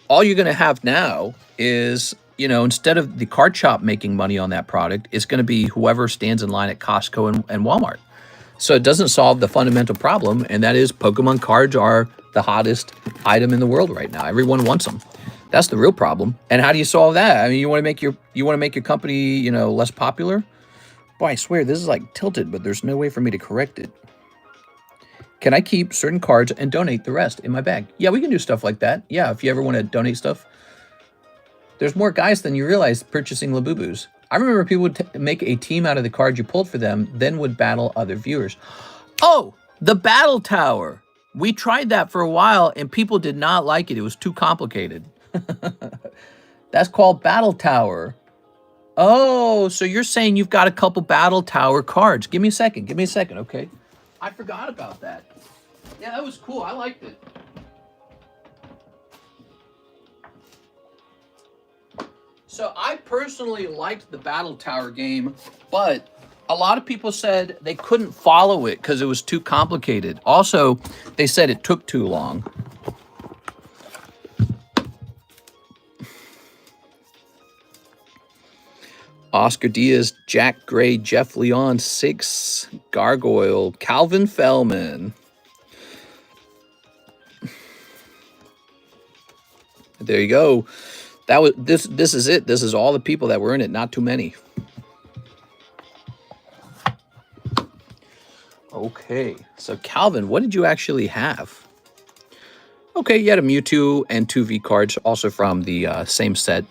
All you're going to have now is, instead of the card shop making money on that product, it's going to be whoever stands in line at Costco and Walmart. So it doesn't solve the fundamental problem, and that is Pokemon cards are the hottest item in the world right now. Everyone wants them. That's the real problem. And how do you solve that? I mean, you want to make your company, less popular? Boy, I swear this is like tilted, but there's no way for me to correct it. Can I keep certain cards and donate the rest in my bag? Yeah, we can do stuff like that. Yeah, if you ever want to donate stuff. There's more guys than you realize purchasing Labubus. I remember people would make a team out of the cards you pulled for them, then would battle other viewers. Oh, the Battle Tower. We tried that for a while, and people did not like it. It was too complicated. That's called Battle Tower. Oh, so you're saying you've got a couple Battle Tower cards. Give me a second. Okay. I forgot about that. Yeah, that was cool. I liked it. So I personally liked the Battle Tower game, but a lot of people said they couldn't follow it because it was too complicated. Also, they said it took too long. Oscar Diaz, Jack Gray, Jeff Leon, 6 Gargoyle, Calvin Fellman. There you go. That was this is it. This is all the people that were in it, not too many. Okay, so Calvin, what did you actually have? Okay, you had a Mewtwo and 2 V cards, also from the same set.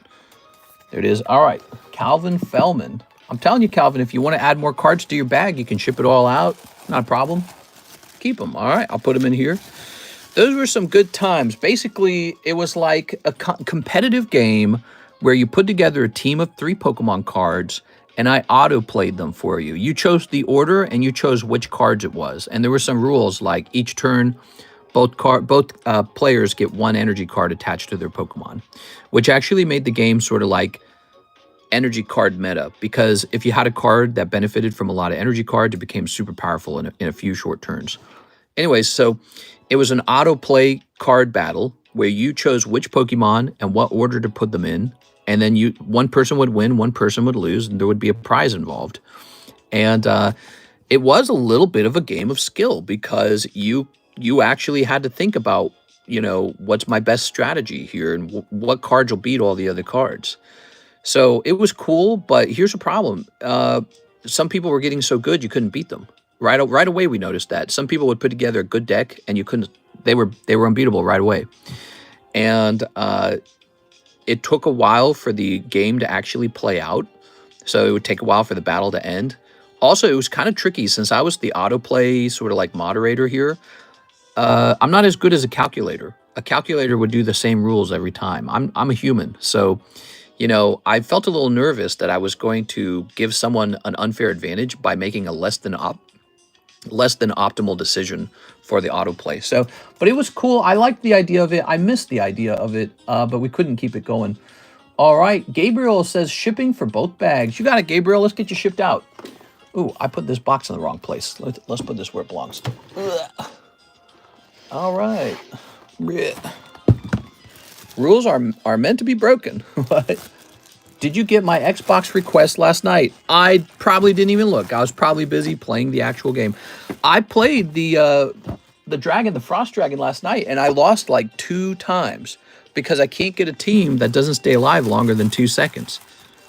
There it is. All right, Calvin Fellman. I'm telling you, Calvin, if you want to add more cards to your bag, you can ship it all out. Not a problem. Keep them. All right, I'll put them in here. Those were some good times. Basically, it was like a competitive game where you put together a team of 3 Pokemon cards, and I auto-played them for you. You chose the order, and you chose which cards it was. And there were some rules, like each turn, both players get 1 energy card attached to their Pokemon, which actually made the game sort of like energy card meta, because if you had a card that benefited from a lot of energy cards, it became super powerful in a few short turns. Anyways, so it was an auto-play card battle where you chose which Pokemon and what order to put them in, and then one person would win, one person would lose, and there would be a prize involved. And it was a little bit of a game of skill, because you actually had to think about, you know, what's my best strategy here, and what cards will beat all the other cards. So it was cool, but here's a problem. Some people were getting so good you couldn't beat them. Right away we noticed that. Some people would put together a good deck and you couldn't. They were unbeatable right away. And it took a while for the game to actually play out. So it would take a while for the battle to end. Also, it was kind of tricky since I was the autoplay sort of like moderator here. I'm not as good as a calculator. A calculator would do the same rules every time. I'm a human, so you know, I felt a little nervous that I was going to give someone an unfair advantage by making a less than optimal decision for the autoplay. So, but it was cool. I liked the idea of it. I missed the idea of it, but we couldn't keep it going. All right, Gabriel says shipping for both bags. You got it, Gabriel. Let's get you shipped out. Ooh, I put this box in the wrong place. Let's put this where it belongs. Ugh. All right. Rules are meant to be broken. Did you get my Xbox request last night? I probably didn't even look. I was probably busy playing the actual game. I played the Frost Dragon last night, and I lost like 2 times because I can't get a team that doesn't stay alive longer than 2 seconds.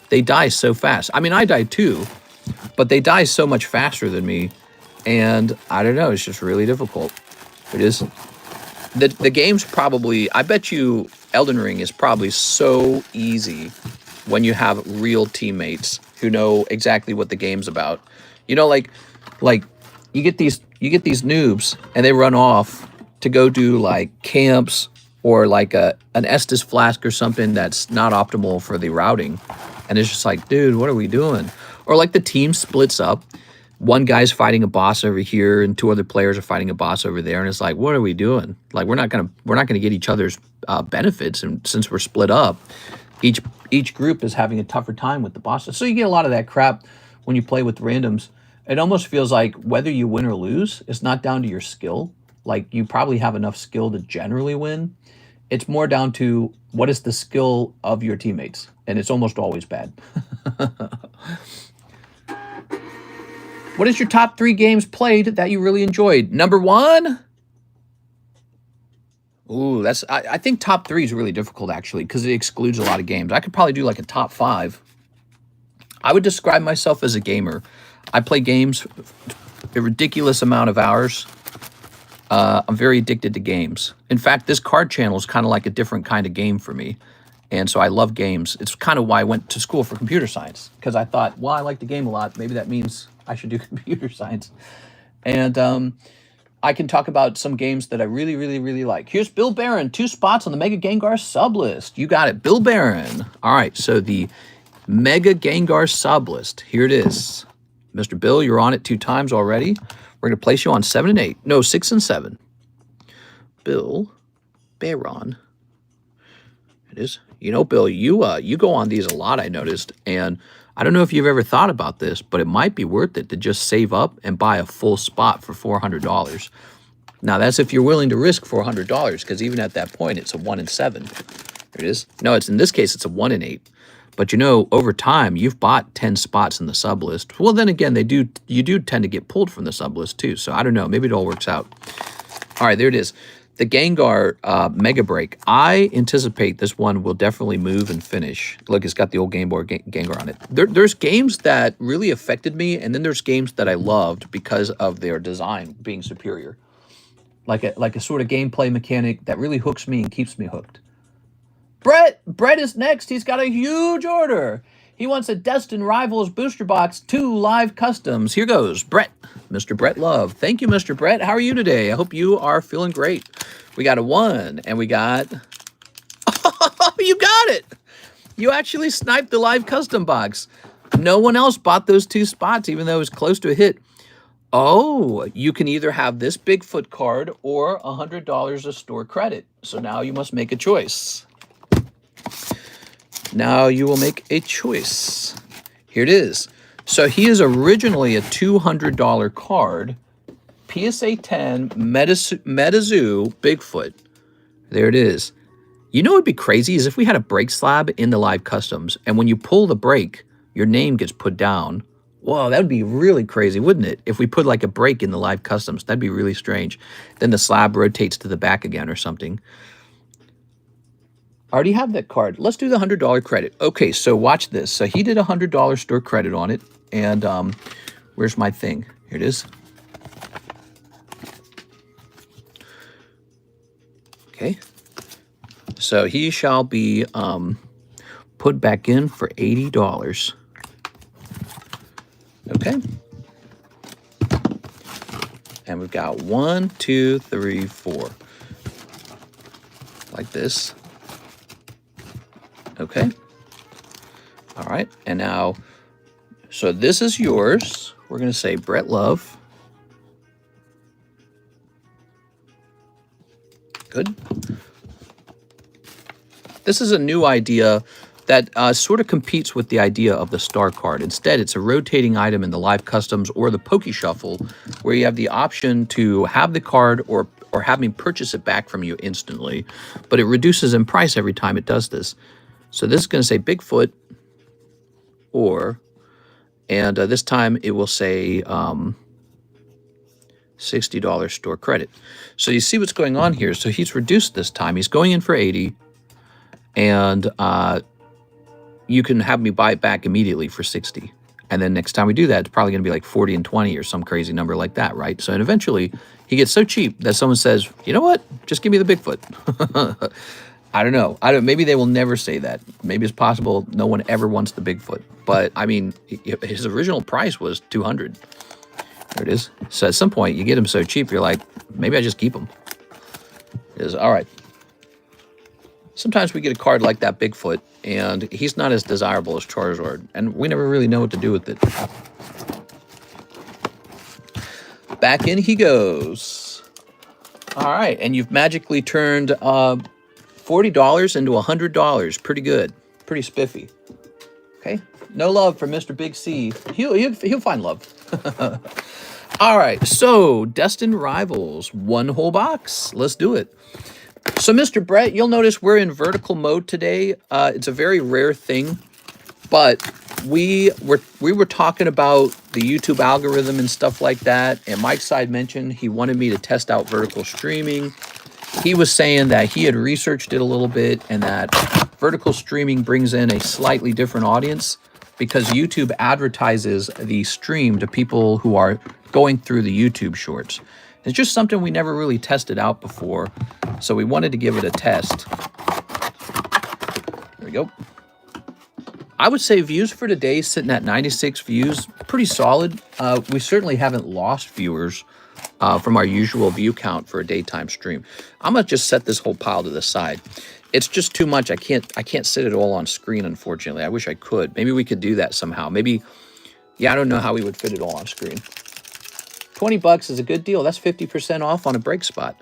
They die so fast. I mean, I died too, but they die so much faster than me, and I don't know. It's just really difficult. It is. The game's probably, I bet you Elden Ring is probably so easy when you have real teammates who know exactly what the game's about. You know, like you get these noobs and they run off to go do like camps or like an Estus flask or something that's not optimal for the routing. And it's just like, dude, what are we doing? Or like the team splits up. One guy's fighting a boss over here and 2 other players are fighting a boss over there. And it's like, what are we doing? Like, we're not gonna get each other's benefits. And since we're split up, each group is having a tougher time with the bosses. So you get a lot of that crap when you play with randoms. It almost feels like whether you win or lose, it's not down to your skill. Like, you probably have enough skill to generally win. It's more down to what is the skill of your teammates. And it's almost always bad. What is your top 3 games played that you really enjoyed? Number 1? Ooh, I think top 3 is really difficult, actually, because it excludes a lot of games. I could probably do like a top 5. I would describe myself as a gamer. I play games a ridiculous amount of hours. I'm very addicted to games. In fact, this card channel is kind of like a different kind of game for me. And so I love games. It's kind of why I went to school for computer science, because I thought, well, I like the game a lot. Maybe that means I should do computer science. And I can talk about some games that I really, really, really like. Here's Bill Barron, 2 spots on the Mega Gengar sub list. You got it, Bill Barron. All right, so the Mega Gengar sub list. Here it is. Mr. Bill, you're on it 2 times already. We're going to place you on 7 and 8. No, 6 and 7. Bill Barron. It is. You know, Bill, you go on these a lot, I noticed. And I don't know if you've ever thought about this, but it might be worth it to just save up and buy a full spot for $400. Now, that's if you're willing to risk $400, because even at that point, it's a 1 and 7. There it is. No, in this case, it's a 1 and 8. But you know, over time, you've bought 10 spots in the sub list. Well, then again, you do tend to get pulled from the sub list too. So I don't know. Maybe it all works out. All right, there it is. The Gengar Mega Break. I anticipate this one will definitely move and finish. Look, it's got the old Game Boy Gengar on it. There's games that really affected me, and then there's games that I loved because of their design being superior. Like a sort of gameplay mechanic that really hooks me and keeps me hooked. Brett is next. He's got a huge order. He wants a Destined Rivals booster box, 2 live customs. Here goes, Brett. Mr. Brett Love. Thank you, Mr. Brett. How are you today? I hope you are feeling great. We got a 1, and we got... Oh, you got it! You actually sniped the live custom box. No one else bought those 2 spots, even though it was close to a hit. Oh, you can either have this Bigfoot card or $100 of store credit. So now you must make a choice. Now you will make a choice. Here it is. So he is originally a $200 card. PSA 10 Metazoo Bigfoot. There it is. You know what would be crazy is if we had a break slab in the live customs, and when you pull the break, your name gets put down. Whoa, that would be really crazy, wouldn't it? If we put like a break in the live customs, that'd be really strange. Then the slab rotates to the back again or something. I already have that card. Let's do the $100 credit. Okay, so watch this. So he did a $100 store credit on it. And where's my thing? Here it is. Okay. So he shall be put back in for $80. Okay. And we've got 1, 2, 3, 4. Like this. Okay. All right. And now, so this is yours. We're going to say Brett Love. Good. This is a new idea that sort of competes with the idea of the star card. Instead, it's a rotating item in the live customs or the Poke Shuffle, where you have the option to have the card or have me purchase it back from you instantly, but it reduces in price every time it does this. So this is going to say Bigfoot, and this time it will say $60 store credit. So you see what's going on here. So he's reduced this time. He's going in for 80, and you can have me buy it back immediately for 60. And then next time we do that, it's probably going to be like 40 and 20 or some crazy number like that, right? So and eventually he gets so cheap that someone says, you know what? Just give me the Bigfoot. I don't know. Maybe they will never say that. Maybe it's possible no one ever wants the Bigfoot. But I mean, his original price was $200. There it is. So at some point you get him so cheap, you're like, maybe I just keep him. It is all right. Sometimes we get a card like that Bigfoot, and he's not as desirable as Charizard, and we never really know what to do with it. Back in he goes. All right, and you've magically turned $40 into $100. Pretty good. Pretty spiffy. Okay. No love for Mr. Big C. He'll find love. All right, so Destined Rivals, 1 whole box. Let's do it. So, Mr. Brett, you'll notice we're in vertical mode today. It's a very rare thing, but we were talking about the YouTube algorithm and stuff like that, and Mike Side mentioned he wanted me to test out vertical streaming. He was saying that he had researched it a little bit and that vertical streaming brings in a slightly different audience because YouTube advertises the stream to people who are going through the YouTube shorts. It's just something we never really tested out before, so we wanted to give it a test. There we go. I would say views for today sitting at 96 views, pretty solid. We certainly haven't lost viewers from our usual view count for a daytime stream. I'm gonna just set this whole pile to the side. It's just too much. I can't sit it all on screen, unfortunately. I wish I could. Maybe we could do that somehow. Maybe, yeah, I don't know how we would fit it all on screen. 20 bucks is a good deal. That's 50% off on a break spot.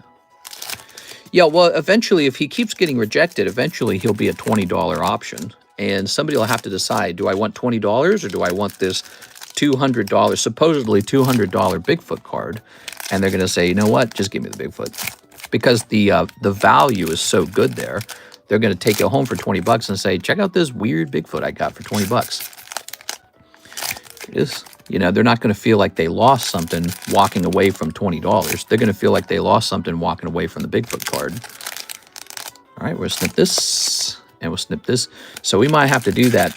Yeah, well, eventually, if he keeps getting rejected, eventually he'll be a $20 option. And somebody will have to decide, do I want $20 or do I want this $200, supposedly $200 Bigfoot card? And they're going to say, you know what, just give me the Bigfoot. Because the value is so good there they're going to take it home for 20 bucks and say, check out this weird Bigfoot I got for 20 bucks. You know, they're not going to feel like they lost something walking away from $20. They're going to feel like they lost something walking away from the Bigfoot card. All right, we'll snip this, and we'll snip this. So we might have to do that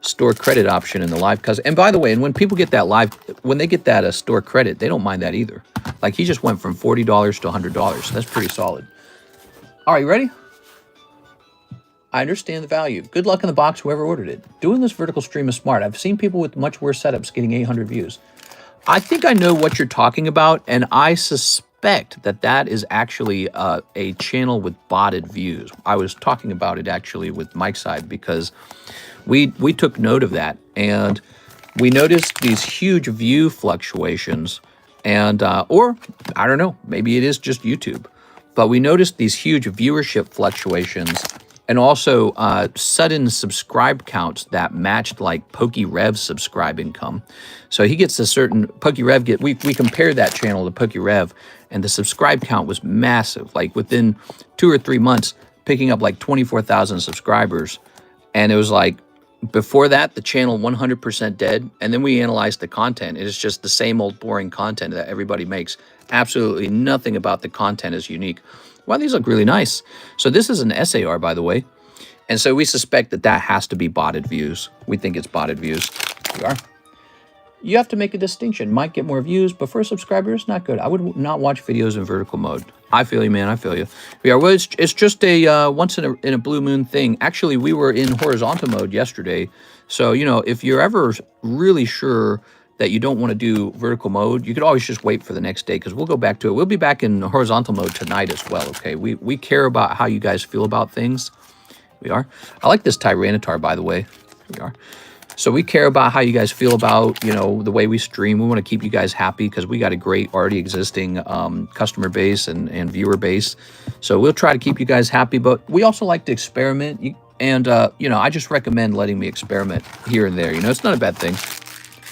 store credit option in the live custom. And by the way, and when people get that live, when they get that store credit, they don't mind that either. Like he just went from $40 to $100. So that's pretty solid. All right, you ready? I understand the value. Good luck in the box, whoever ordered it. Doing this vertical stream is smart. I've seen people with much worse setups getting 800 views. I think I know what you're talking about, and I suspect that that is actually a channel with botted views. I was talking about it actually with Mike's side because we took note of that, and we noticed these huge view fluctuations, and or I don't know, maybe it is just YouTube, but we noticed these huge viewership fluctuations. And also sudden subscribe counts that matched like PokeRev's subscribe income. So he gets a certain, PokeRev, we compared that channel to PokeRev, and the subscribe count was massive. Like within 2 or 3 months, picking up like 24,000 subscribers. And it was like, before that, the channel 100% dead. And then we analyzed the content. It is just the same old boring content that everybody makes. Absolutely nothing about the content is unique. Wow, these look really nice. So this is an SAR, by the way. And so we suspect that that has to be botted views. We think it's botted views. Here we are. You have to make a distinction. Might get more views, but for a subscriber, it's not good. I would not watch videos in vertical mode. I feel you, man. I feel you. We are. Well, it's just a once in a blue moon thing. Actually, we were in horizontal mode yesterday. So, you know, if you're ever really sure that you don't want to do vertical mode, you could always just wait for the next day because we'll go back to it. We'll be back in horizontal mode tonight as well, okay? We care about how you guys feel about things. We are. I like this Tyranitar, by the way. We are. So we care about how you guys feel about, you know, the way we stream. We want to keep you guys happy because we got a great already existing customer base and viewer base. So we'll try to keep you guys happy, but we also like to experiment. And, you know, I just recommend letting me experiment here and there. You know, it's not a bad thing.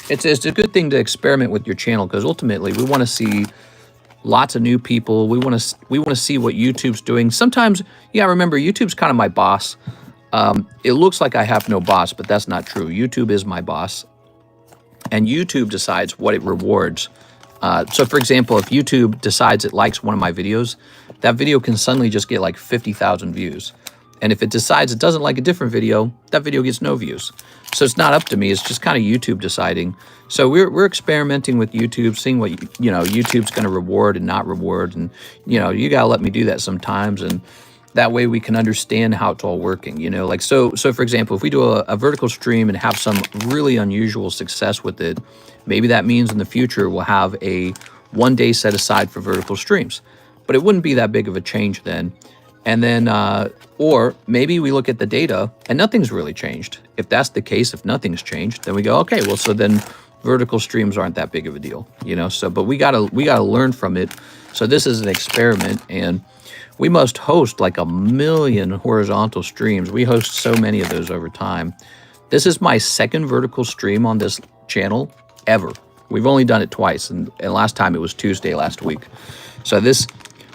It's a good thing to experiment with your channel because ultimately we want to see lots of new people. We want to see what YouTube's doing. Sometimes, yeah, remember YouTube's kind of my boss. It looks like I have no boss, but that's not true. YouTube is my boss, and YouTube decides what it rewards. So, for example, if YouTube decides it likes one of my videos, that video can suddenly just get like 50,000 views. And if it decides it doesn't like a different video, that video gets no views. So it's not up to me. It's just kind of YouTube deciding. So we're experimenting with YouTube, seeing what, you know, YouTube's going to reward and not reward. And, you know, you got to let me do that sometimes. And that way we can understand how it's all working, you know, like, so for example, if we do a vertical stream and have some really unusual success with it, maybe that means in the future we'll have a 1 day set aside for vertical streams, but it wouldn't be that big of a change then. And then, or maybe we look at the data and nothing's really changed. If that's the case, if nothing's changed, then we go, okay, well, so then vertical streams aren't that big of a deal, you know? So, but we gotta learn from it. So this is an experiment, and we must host like 1 million horizontal streams. We host so many of those over time. This is my second vertical stream on this channel ever. We've only done it twice, and last time it was Tuesday last week. So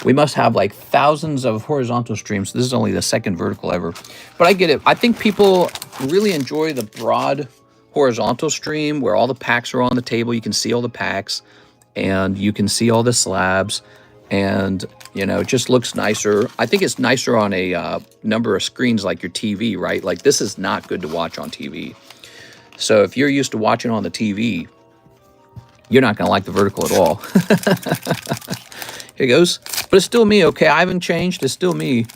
we must have like thousands of horizontal streams. This is only the second vertical ever. But I get it. I think people really enjoy the broad horizontal stream where all the packs are on the table. You can see all the packs and you can see all the slabs, and, you know, it just looks nicer. I think it's nicer on a number of screens like your TV, right? Like this is not good to watch on TV. So if you're used to watching on the TV, you're not going to like the vertical at all. Here it goes. But it's still me, okay? I haven't changed. It's still me.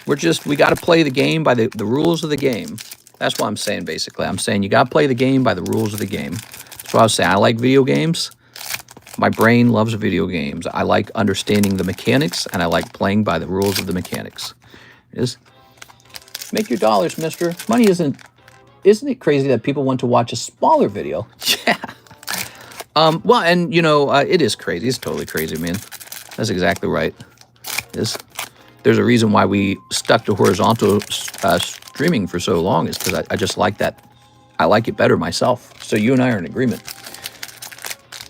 We got to play the game by the rules of the game. That's what I'm saying, basically. I'm saying you got to play the game by the rules of the game. That's what I was saying. I like video games. My brain loves video games. I like understanding the mechanics, and I like playing by the rules of the mechanics. Make your dollars, mister. Money isn't it crazy that people want to watch a smaller video? Yeah. Well, and, you know, it is crazy. It's totally crazy, man. That's exactly right. There's a reason why we stuck to horizontal streaming for so long, is because I just like that. I like it better myself. So you and I are in agreement.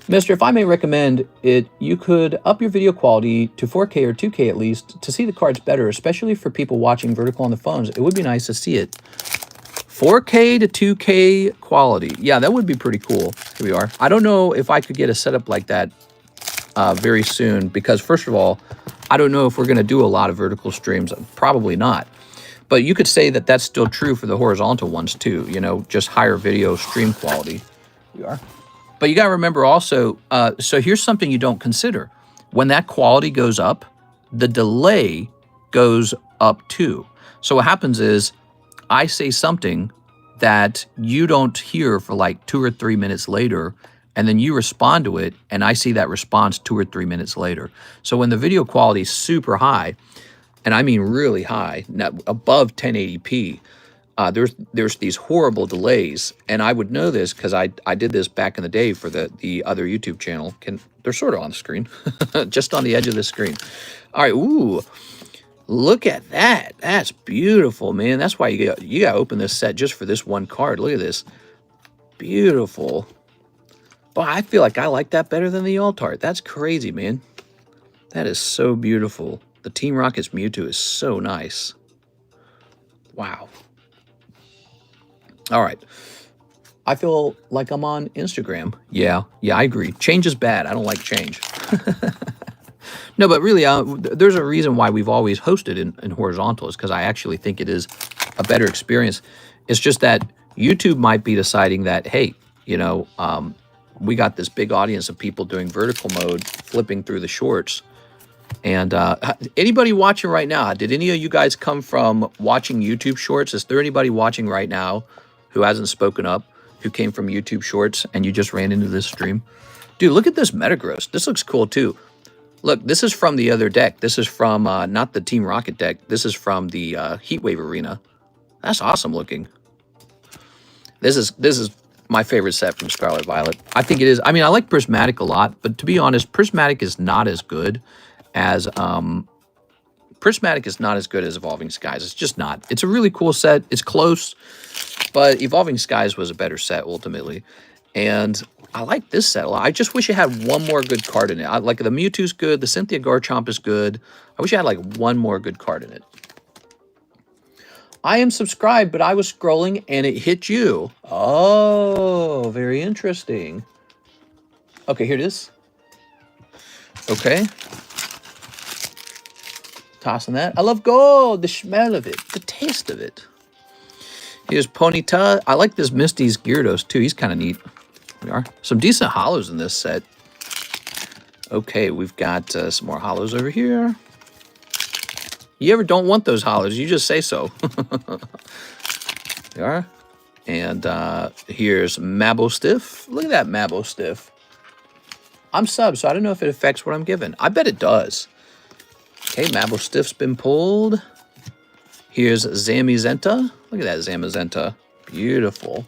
Mister, if I may recommend it, you could up your video quality to 4K or 2K at least to see the cards better, especially for people watching vertical on the phones. It would be nice to see it. 4K to 2K quality. Yeah, that would be pretty cool. Here we are. I don't know if I could get a setup like that very soon because, first of all, I don't know if we're going to do a lot of vertical streams. Probably not. But you could say that that's still true for the horizontal ones too, you know, just higher video stream quality. Here we are. But you got to remember also, so here's something you don't consider. When that quality goes up, the delay goes up too. So what happens is I say something that you don't hear for like 2 or 3 minutes later, and then you respond to it, and I see that response 2 or 3 minutes later. So when the video quality is super high, and I mean really high, not above 1080p, there's these horrible delays, and I would know this because I did this back in the day for the other YouTube channel. They're sort of on the screen, just on the edge of the screen. All right, ooh, look at that. That's beautiful, man. That's why you got to open this set just for this one card. Look at this, beautiful. Boy, I feel like I like that better than the alt art. That's crazy, man. That is so beautiful. The Team Rocket's Mewtwo is so nice. Wow. All right. I feel like I'm on Instagram. Yeah, I agree. Change is bad. I don't like change. No, but really, there's a reason why we've always hosted in horizontal is because I actually think it is a better experience. It's just that YouTube might be deciding that, hey, you know, we got this big audience of people doing vertical mode, flipping through the shorts. And anybody watching right now, did any of you guys come from watching YouTube shorts? Is there anybody watching right now who hasn't spoken up, who came from YouTube shorts and you just ran into this stream? Dude, look at this Metagross. This looks cool too. Look, this is from the other deck. This is from not the Team Rocket deck. This is from the Heatwave Arena. That's awesome looking. This is my favorite set from Scarlet Violet. I think it is. I mean, I like Prismatic a lot, but to be honest, Prismatic is not as good as Evolving Skies. It's just not. It's a really cool set. It's close, but Evolving Skies was a better set ultimately. And I like this set a lot. I just wish it had one more good card in it. Like the Mewtwo's good. The Cynthia Garchomp is good. I wish I had like one more good card in it. I am subscribed, but I was scrolling and it hit you. Oh, very interesting. Okay, here it is. Okay. Tossing that. I love gold. The smell of it. The taste of it. Here's Ponyta. I like this Misty's Gyarados too. He's kind of neat. We are. Some decent hollows in this set. Okay, we've got some more hollows over here. You ever don't want those hollows, you just say so. There are. And here's Mabostiff. Look at that Mabostiff. I'm sub, so I don't know if it affects what I'm given. I bet it does. Okay, Mabostiff's been pulled. Here's Zamazenta. Look at that Zamazenta. Beautiful.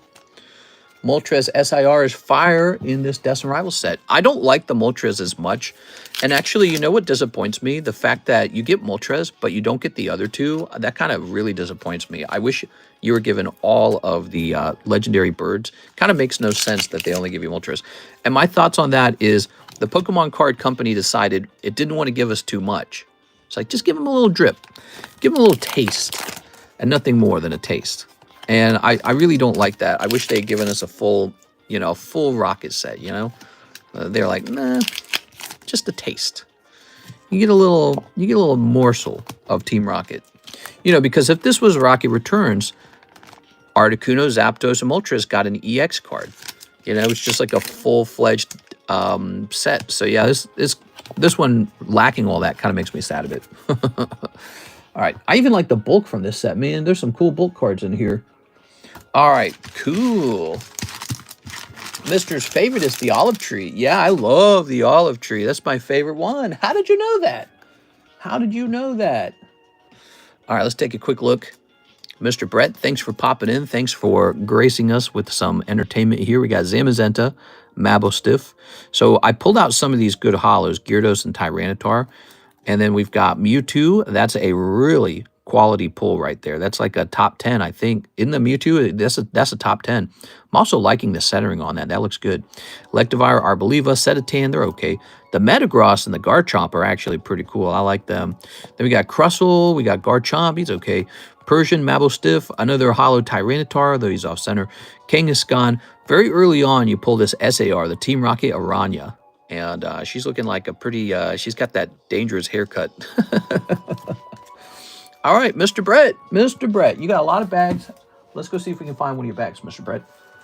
Moltres SIR is fire in this Destin Rival set. I don't like the Moltres as much. And actually, you know what disappoints me? The fact that you get Moltres, but you don't get the other two. That kind of really disappoints me. I wish you were given all of the legendary birds. Kind of makes no sense that they only give you Moltres. And my thoughts on that is the Pokemon card company decided it didn't want to give us too much. It's like, just give them a little drip. Give them a little taste. And nothing more than a taste. And I really don't like that. I wish they had given us a full, you know, full rocket set, you know? They're like, nah, just a taste. You get a little morsel of Team Rocket. You know, because if this was Rocket Returns, Articuno, Zapdos, and Moltres got an EX card. You know, it's just like a full-fledged set. So yeah, this one lacking all that kind of makes me sad a bit. All right, I even like the bulk from this set, man. There's some cool bulk cards in here. All right, cool. Mister's favorite is the olive tree. Yeah, I love the olive tree. That's my favorite one. How did you know that? How did you know that? All right, let's take a quick look. Mr. Brett, thanks for popping in. Thanks for gracing us with some entertainment here. We got Zamazenta, Mabostiff. So I pulled out some of these good hollows, Gyarados and Tyranitar. And then we've got Mewtwo. That's a really quality pull right there. That's like a top 10, I think. In the Mewtwo, that's a top 10. I'm also liking the centering on that. That looks good. Electivire, Arboliva, Setatan, they're okay. The Metagross and the Garchomp are actually pretty cool. I like them. Then we got Crustle, we got Garchomp, he's okay. Persian, Mabostiff, another Hollow Tyranitar, though he's off-center. Kangaskhan. Very early on, you pull this SAR, the Team Rocket Aranya. And she's looking like a pretty, she's got that dangerous haircut. All right, Mr. Brett. Mr. Brett, you got a lot of bags. Let's go see if we can find one of your bags, Mr. Brett.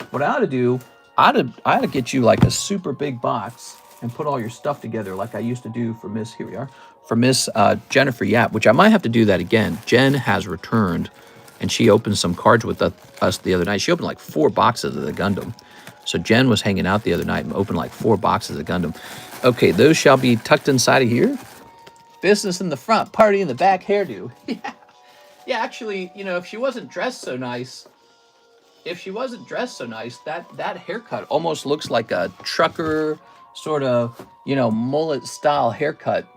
What I ought to do, I ought to get you like a super big box and put all your stuff together like I used to do for Miss, here we are, for Miss Jennifer Yap, which I might have to do that again. Jen has returned, and she opened some cards with us the other night. She opened like 4 boxes of the Gundam. So Jen was hanging out the other night and opened like 4 boxes of Gundam. Okay, those shall be tucked inside of here. Business in the front, party in the back, hairdo. Yeah, actually, you know, if she wasn't dressed so nice, that haircut almost looks like a trucker sort of, you know, mullet style haircut.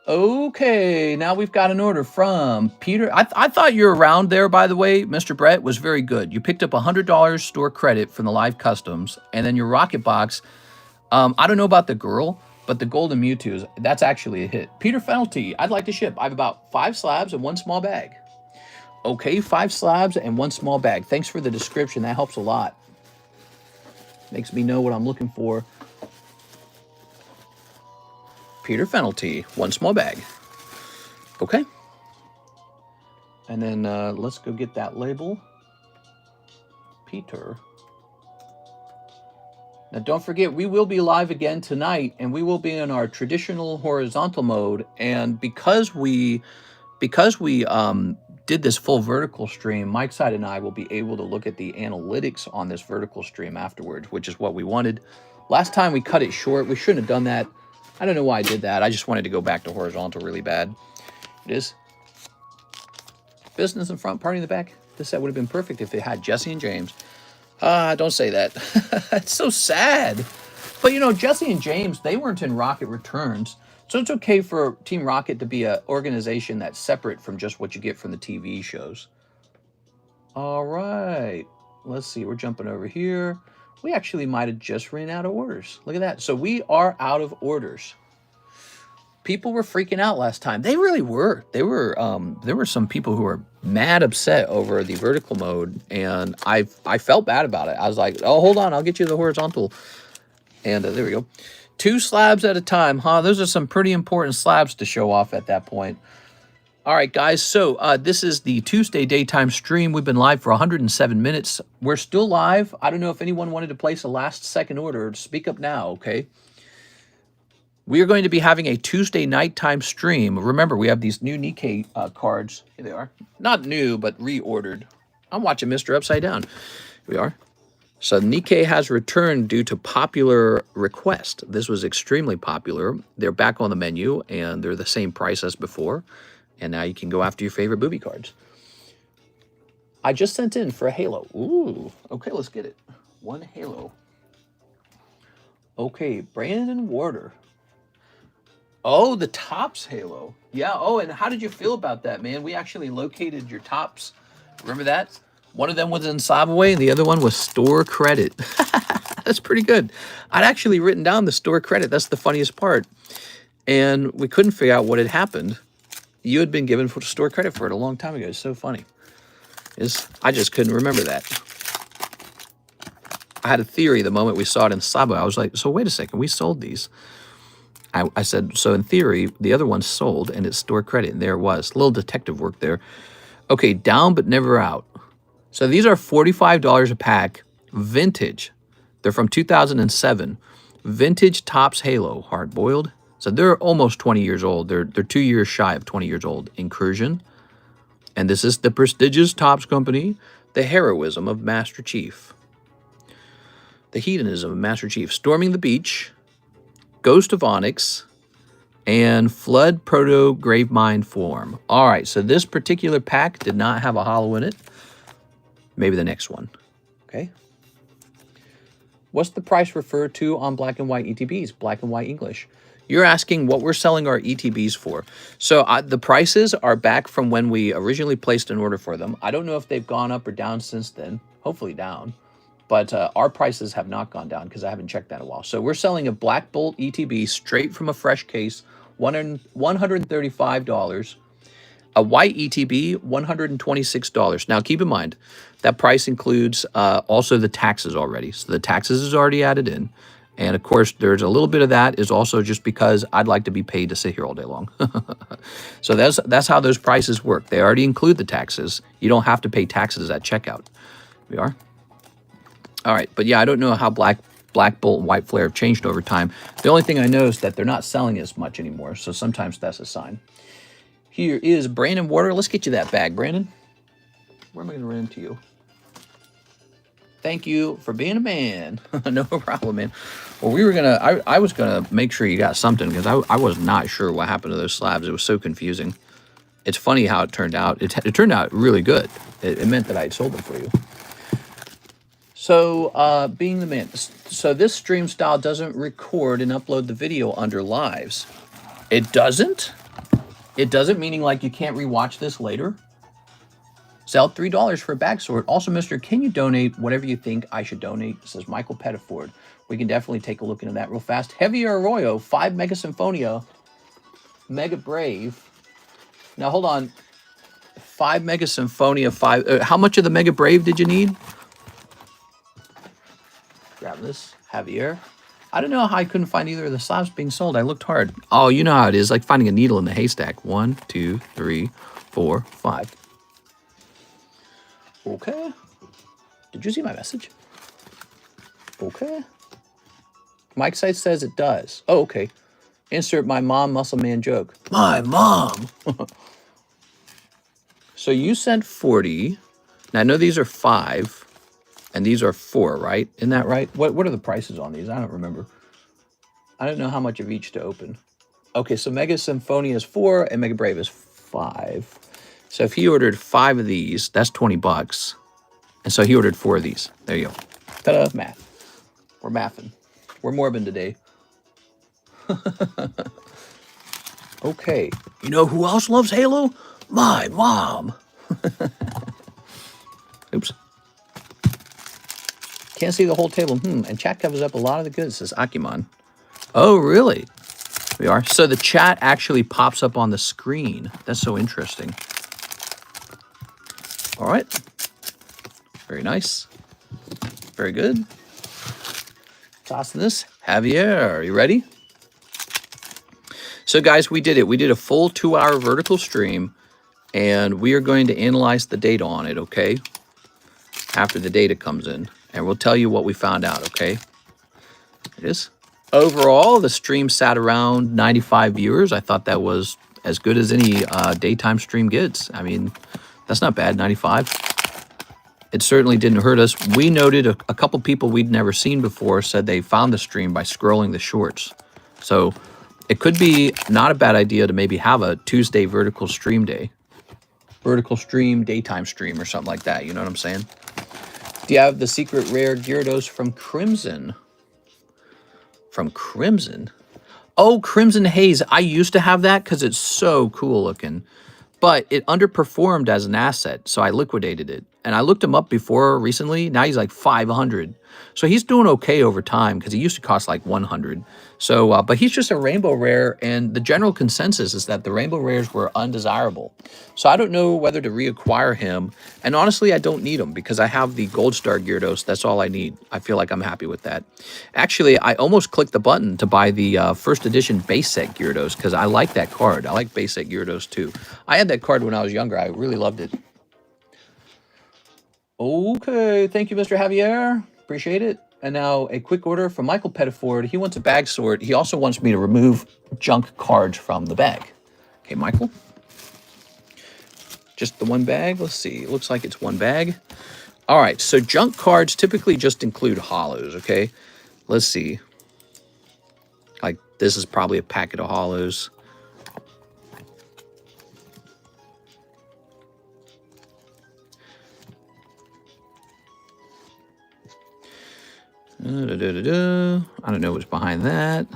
Okay, now we've got an order from Peter. I thought you were around there, by the way. Mr. Brett was very good. You picked up $100 store credit from the Live Customs, and then your Rocket Box. I don't know about the girl, but the Golden Mewtwo's, that's actually a hit. Peter Fenelty, I'd like to ship. I have about 5 slabs and 1 small bag. Okay, 5 slabs and 1 small bag. Thanks for the description. That helps a lot. Makes me know what I'm looking for. Peter Fenelty, 1 small bag. Okay. And then let's go get that label. Peter. Now don't forget, we will be live again tonight, and we will be in our traditional horizontal mode. And because we did this full vertical stream, Mike Side and I will be able to look at the analytics on this vertical stream afterwards, which is what we wanted. Last time we cut it short. We shouldn't have done that. I don't know why I did that. I just wanted to go back to horizontal really bad. It is. Business in front, party in the back. This set would have been perfect if they had Jesse and James. Don't say that. It's so sad. But, you know, Jesse and James, they weren't in Rocket Returns. So it's okay for Team Rocket to be an organization that's separate from just what you get from the TV shows. All right. Let's see. We're jumping over here. We actually might have just ran out of orders. Look at that. So we are out of orders. People were freaking out last time. They really were. There were some people who were mad upset over the vertical mode, and I felt bad about it. I was like, oh, hold on, I'll get you the horizontal. And there we go. 2 slabs at a time, huh? Those are some pretty important slabs to show off at that point. All right, guys, so this is the Tuesday daytime stream. We've been live for 107 minutes. We're still live. I don't know if anyone wanted to place a last-second order. Speak up now, okay? We are going to be having a Tuesday nighttime stream. Remember, we have these new Nikke cards. Here they are. Not new, but reordered. I'm watching Mr. Upside Down. Here we are. So Nikke has returned due to popular request. This was extremely popular. They're back on the menu, and they're the same price as before. And now you can go after your favorite booby cards. I just sent in for a Halo. Ooh, okay, let's get it. 1 Halo. Okay, Brandon Warder. Oh, the Topps Halo. Yeah, oh, and how did you feel about that, man? We actually located your Topps. Remember that? One of them was in Subway, and the other one was store credit. That's pretty good. I'd actually written down the store credit. That's the funniest part. And we couldn't figure out what had happened. You had been given store credit for it a long time ago. It's so funny. I just couldn't remember that. I had a theory the moment we saw it in Subway. I was like, so wait a second, we sold these. I said, so in theory, the other one's sold, and it's store credit. And there it was. A little detective work there. Okay, down but never out. So these are $45 a pack, vintage. They're from 2007. Vintage Topps Halo, hard-boiled. So they're almost 20 years old. They're 2 years shy of 20 years old. Incursion. And this is the prestigious Topps Company. The heroism of Master Chief. The hedonism of Master Chief. Storming the Beach. Ghost of Onyx. And Flood Proto Gravemind Form. All right, so this particular pack did not have a holo in it. Maybe the next one. Okay. What's the price referred to on black and white ETBs? Black and white English. You're asking what we're selling our ETBs for. So the prices are back from when we originally placed an order for them. I don't know if they've gone up or down since then. Hopefully down. But our prices have not gone down because I haven't checked that in a while. So we're selling a Black Bolt ETB straight from a fresh case, $135. A white ETB, $126. Now, keep in mind, that price includes also the taxes already. So the taxes is already added in. And, of course, there's a little bit of that is also just because I'd like to be paid to sit here all day long. So that's how those prices work. They already include the taxes. You don't have to pay taxes at checkout. We are? All right. But, yeah, I don't know how Black Bolt and White Flare have changed over time. The only thing I know is that they're not selling as much anymore. So sometimes that's a sign. Here is Brandon Water. Let's get you that bag, Brandon. Where am I going to run into you? Thank you for being a man. No problem, man. Well, we were going to, I was going to make sure you got something because I was not sure what happened to those slabs. It was so confusing. It's funny how it turned out. It turned out really good. It meant that I had sold them for you. So, being the man. So this stream style doesn't record and upload the video under lives. It doesn't? It doesn't, meaning like you can't rewatch this later? Sell $3 for a bag sort. Also, Mr. Can you donate whatever you think I should donate? Says Michael Pettiford. We can definitely take a look into that real fast. Heavier Arroyo, 5 Mega Symphonia, Mega Brave. Now, hold on. 5 Mega Symphonia, 5. How much of the Mega Brave did you need? Grab this. Javier. I don't know how I couldn't find either of the slabs being sold. I looked hard. Oh, you know how it is. Like finding a needle in the haystack. 1, 2, 3, 4, 5. Okay. Did you see my message? Okay. Mike Sites says it does. Oh, okay. Insert my mom muscle man joke. My mom. So you sent 40. Now, I know these are 5. And these are 4, right? Isn't that right? What are the prices on these? I don't remember. I don't know how much of each to open. Okay, so Mega Symphonia is 4 and Mega Brave is 5. So if he ordered 5 of these, that's $20. And so he ordered 4 of these. There you go. Ta-da, math. We're mathing. We're morbid today. Okay. You know who else loves Halo? My mom. Oops. Can't see the whole table. And chat covers up a lot of the goods, says Akiman. Oh, really? We are. So the chat actually pops up on the screen. That's so interesting. All right. Very nice. Very good. Tossing this. Javier, are you ready? So, guys, we did it. We did a full 2-hour vertical stream, and we are going to analyze the data on it, okay? After the data comes in. And we'll tell you what we found out, okay? It is. Overall, the stream sat around 95 viewers. I thought that was as good as any daytime stream gets. I mean, that's not bad, 95. It certainly didn't hurt us. We noted a couple people we'd never seen before said they found the stream by scrolling the shorts. So it could be not a bad idea to maybe have a Tuesday vertical stream day. Vertical stream, daytime stream or something like that. You know what I'm saying? Do you have the secret rare Gyarados from Crimson? From Crimson? Oh, Crimson Haze. I used to have that because it's so cool looking. But it underperformed as an asset, so I liquidated it. And I looked him up before recently. Now he's like 500. So he's doing okay over time because he used to cost like 100. So, but he's just a rainbow rare, and the general consensus is that the rainbow rares were undesirable. So I don't know whether to reacquire him. And honestly, I don't need him because I have the Gold Star Gyarados. That's all I need. I feel like I'm happy with that. Actually, I almost clicked the button to buy the first edition base set Gyarados because I like that card. I like base set Gyarados too. I had that card when I was younger. I really loved it. Okay, thank you, Mr. Javier. Appreciate it. And now a quick order from Michael Pettiford. He wants a bag sort. He also wants me to remove junk cards from the bag. Okay, Michael. Just the one bag? Let's see. It looks like it's one bag. All right, so junk cards typically just include hollows, okay? Let's see. Like, this is probably a packet of hollows. I don't know what's behind that.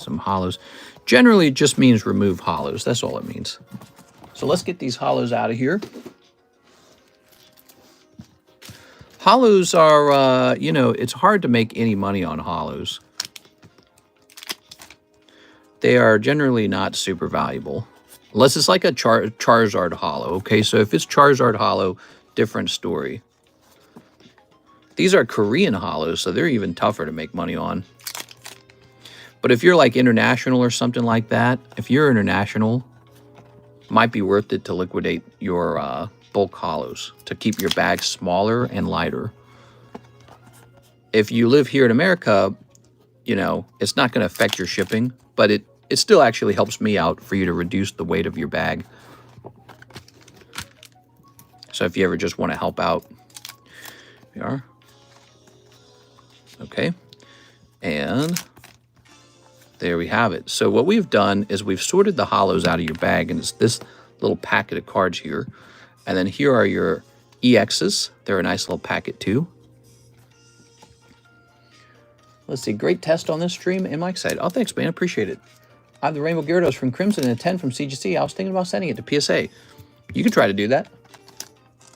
some hollows. Generally, it just means remove hollows. That's all it means. So let's get these hollows out of here. Hollows are, you know, it's hard to make any money on hollows. They are generally not super valuable. Unless it's like a Charizard hollow, okay? So if it's Charizard hollow, different story. These are Korean hollows, so they're even tougher to make money on. But if you're like international or something like that, if you're international, it might be worth it to liquidate your bulk hollows to keep your bag smaller and lighter. If you live here in America, you know, it's not going to affect your shipping, but it still actually helps me out for you to reduce the weight of your bag. So if you ever just want to help out, here we are. Okay. And there we have it. So what we've done is we've sorted the hollows out of your bag, and it's this little packet of cards here. And then here are your EXs. They're a nice little packet too. Let's see, great test on this stream. Am I excited? Oh, thanks, man. Appreciate it. I have the Rainbow Gyarados from Crimson and a 10 from CGC. I was thinking about sending it to PSA. You can try to do that.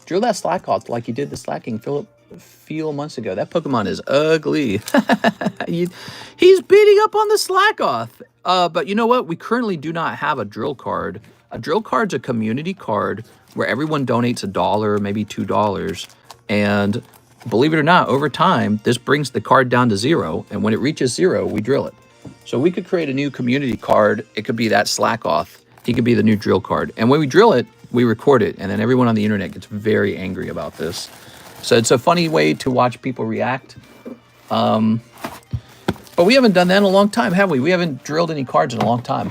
Drill that slack off like you did the slacking few months ago. That Pokemon is ugly. He's beating up on the slack off. But you know what? We currently do not have a drill card. A drill card's a community card where everyone donates $1, maybe $2. And believe it or not, over time, this brings the card down to 0. And when it reaches 0, we drill it. So we could create a new community card. It could be that slack off. He could be the new drill card. And when we drill it, we record it. And then everyone on the internet gets very angry about this. So it's a funny way to watch people react. But we haven't done that in a long time, have we? We haven't drilled any cards in a long time.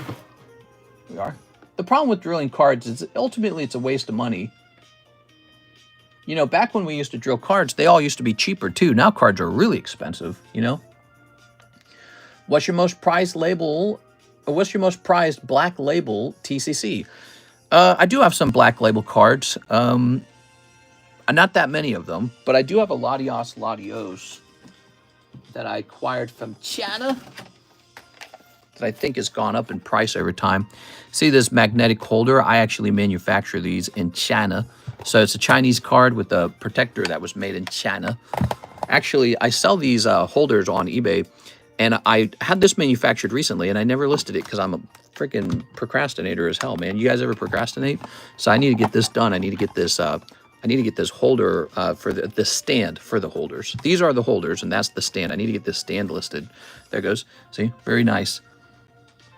We are. The problem with drilling cards is ultimately it's a waste of money. You know, back when we used to drill cards, they all used to be cheaper too. Now cards are really expensive, you know? What's your most prized label? What's your most prized black label TCC? I do have some black label cards. Not that many of them, but I do have a Latios that I acquired from China that I think has gone up in price over time. See this magnetic holder? I actually manufacture these in China. So it's a Chinese card with a protector that was made in China. Actually, I sell these holders on eBay, and I had this manufactured recently, and I never listed it because I'm a freaking procrastinator as hell, man. You guys ever procrastinate? So I need to get this done. I need to get this holder for the stand for the holders. These are the holders, and that's the stand. I need to get this stand listed. There it goes. See? Very nice.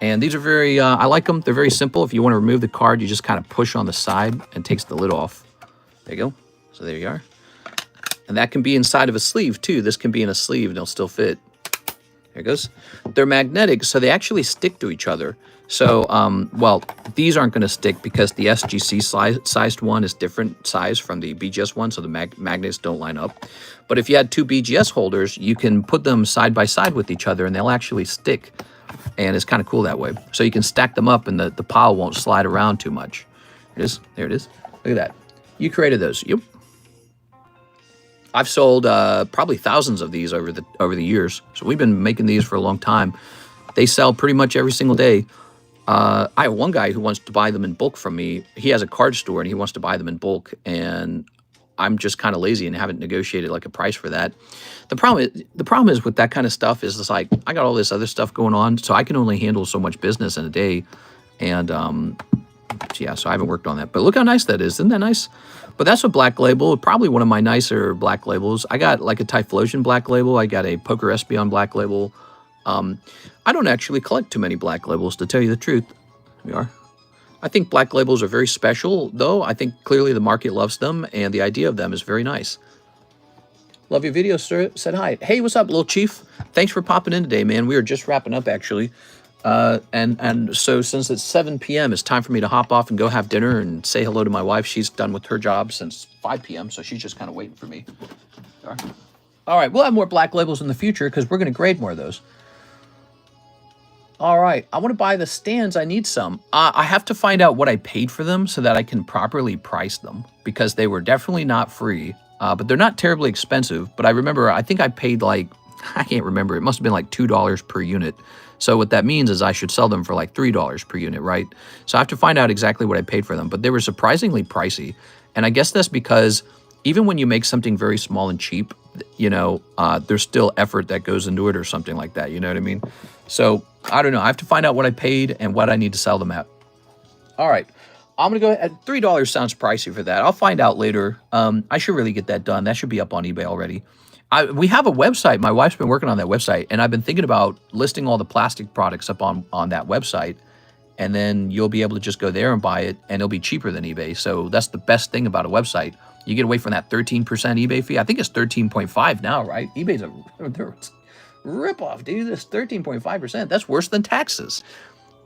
And these are very, I like them. They're very simple. If you want to remove the card, you just kind of push on the side and it takes the lid off. There you go. So there you are. And that can be inside of a sleeve too. This can be in a sleeve and it'll still fit. There it goes. They're magnetic, so they actually stick to each other. So, well, these aren't going to stick because the SGC sized one is different size from the BGS one, so the magnets don't line up. But if you had two BGS holders, you can put them side by side with each other and they'll actually stick. And it's kind of cool that way. So you can stack them up and the pile won't slide around too much. There it is. There it is. Look at that. You created those. Yep. I've sold probably thousands of these over the years. So we've been making these for a long time. They sell pretty much every single day. I have one guy who wants to buy them in bulk from me. He has a card store and he wants to buy them in bulk. And I'm just kind of lazy and haven't negotiated like a price for that. The problem is with that kind of stuff is it's like, I got all this other stuff going on, so I can only handle so much business in a day. And yeah, so I haven't worked on that. But look how nice that is. Isn't that nice? But that's a black label, probably one of my nicer black labels. I got like a Typhlosion black label. I got a Poker Espeon black label. I don't actually collect too many black labels, to tell you the truth. Here we are. I think black labels are very special, though. I think clearly the market loves them, and the idea of them is very nice. Love your video, sir. Said hi. Hey, what's up, little chief? Thanks for popping in today, man. We were just wrapping up, actually. And so since it's 7 p.m., it's time for me to hop off and go have dinner and say hello to my wife. She's done with her job since 5 p.m., so she's just kind of waiting for me. All right, we'll have more black labels in the future because we're going to grade more of those. All right, I want to buy the stands. I need some. I have to find out what I paid for them so that I can properly price them because they were definitely not free, but they're not terribly expensive. But I remember, I think I paid like, I can't remember. It must have been like $2 per unit. So what that means is I should sell them for like $3 per unit, right? So I have to find out exactly what I paid for them, but they were surprisingly pricey. And I guess that's because even when you make something very small and cheap, you know, there's still effort that goes into it or something like that. You know what I mean? So I don't know. I have to find out what I paid and what I need to sell them at. All right. I'm going to go ahead. $3 sounds pricey for that. I'll find out later. I should really get that done. That should be up on eBay already. We have a website. My wife's been working on that website, and I've been thinking about listing all the plastic products up on that website, and then you'll be able to just go there and buy it, and it'll be cheaper than eBay. So that's the best thing about a website. You get away from that 13% eBay fee. I think it's 13.5 now, right? eBay's a ripoff, dude. This 13.5%. That's worse than taxes.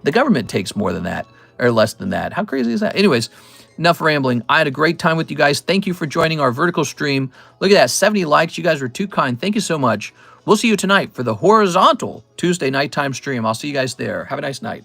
The government takes more than that, or less than that. How crazy is that? Anyways, enough rambling. I had a great time with you guys. Thank you for joining our vertical stream. Look at that, 70 likes. You guys were too kind. Thank you so much. We'll see you tonight for the horizontal Tuesday nighttime stream. I'll see you guys there. Have a nice night.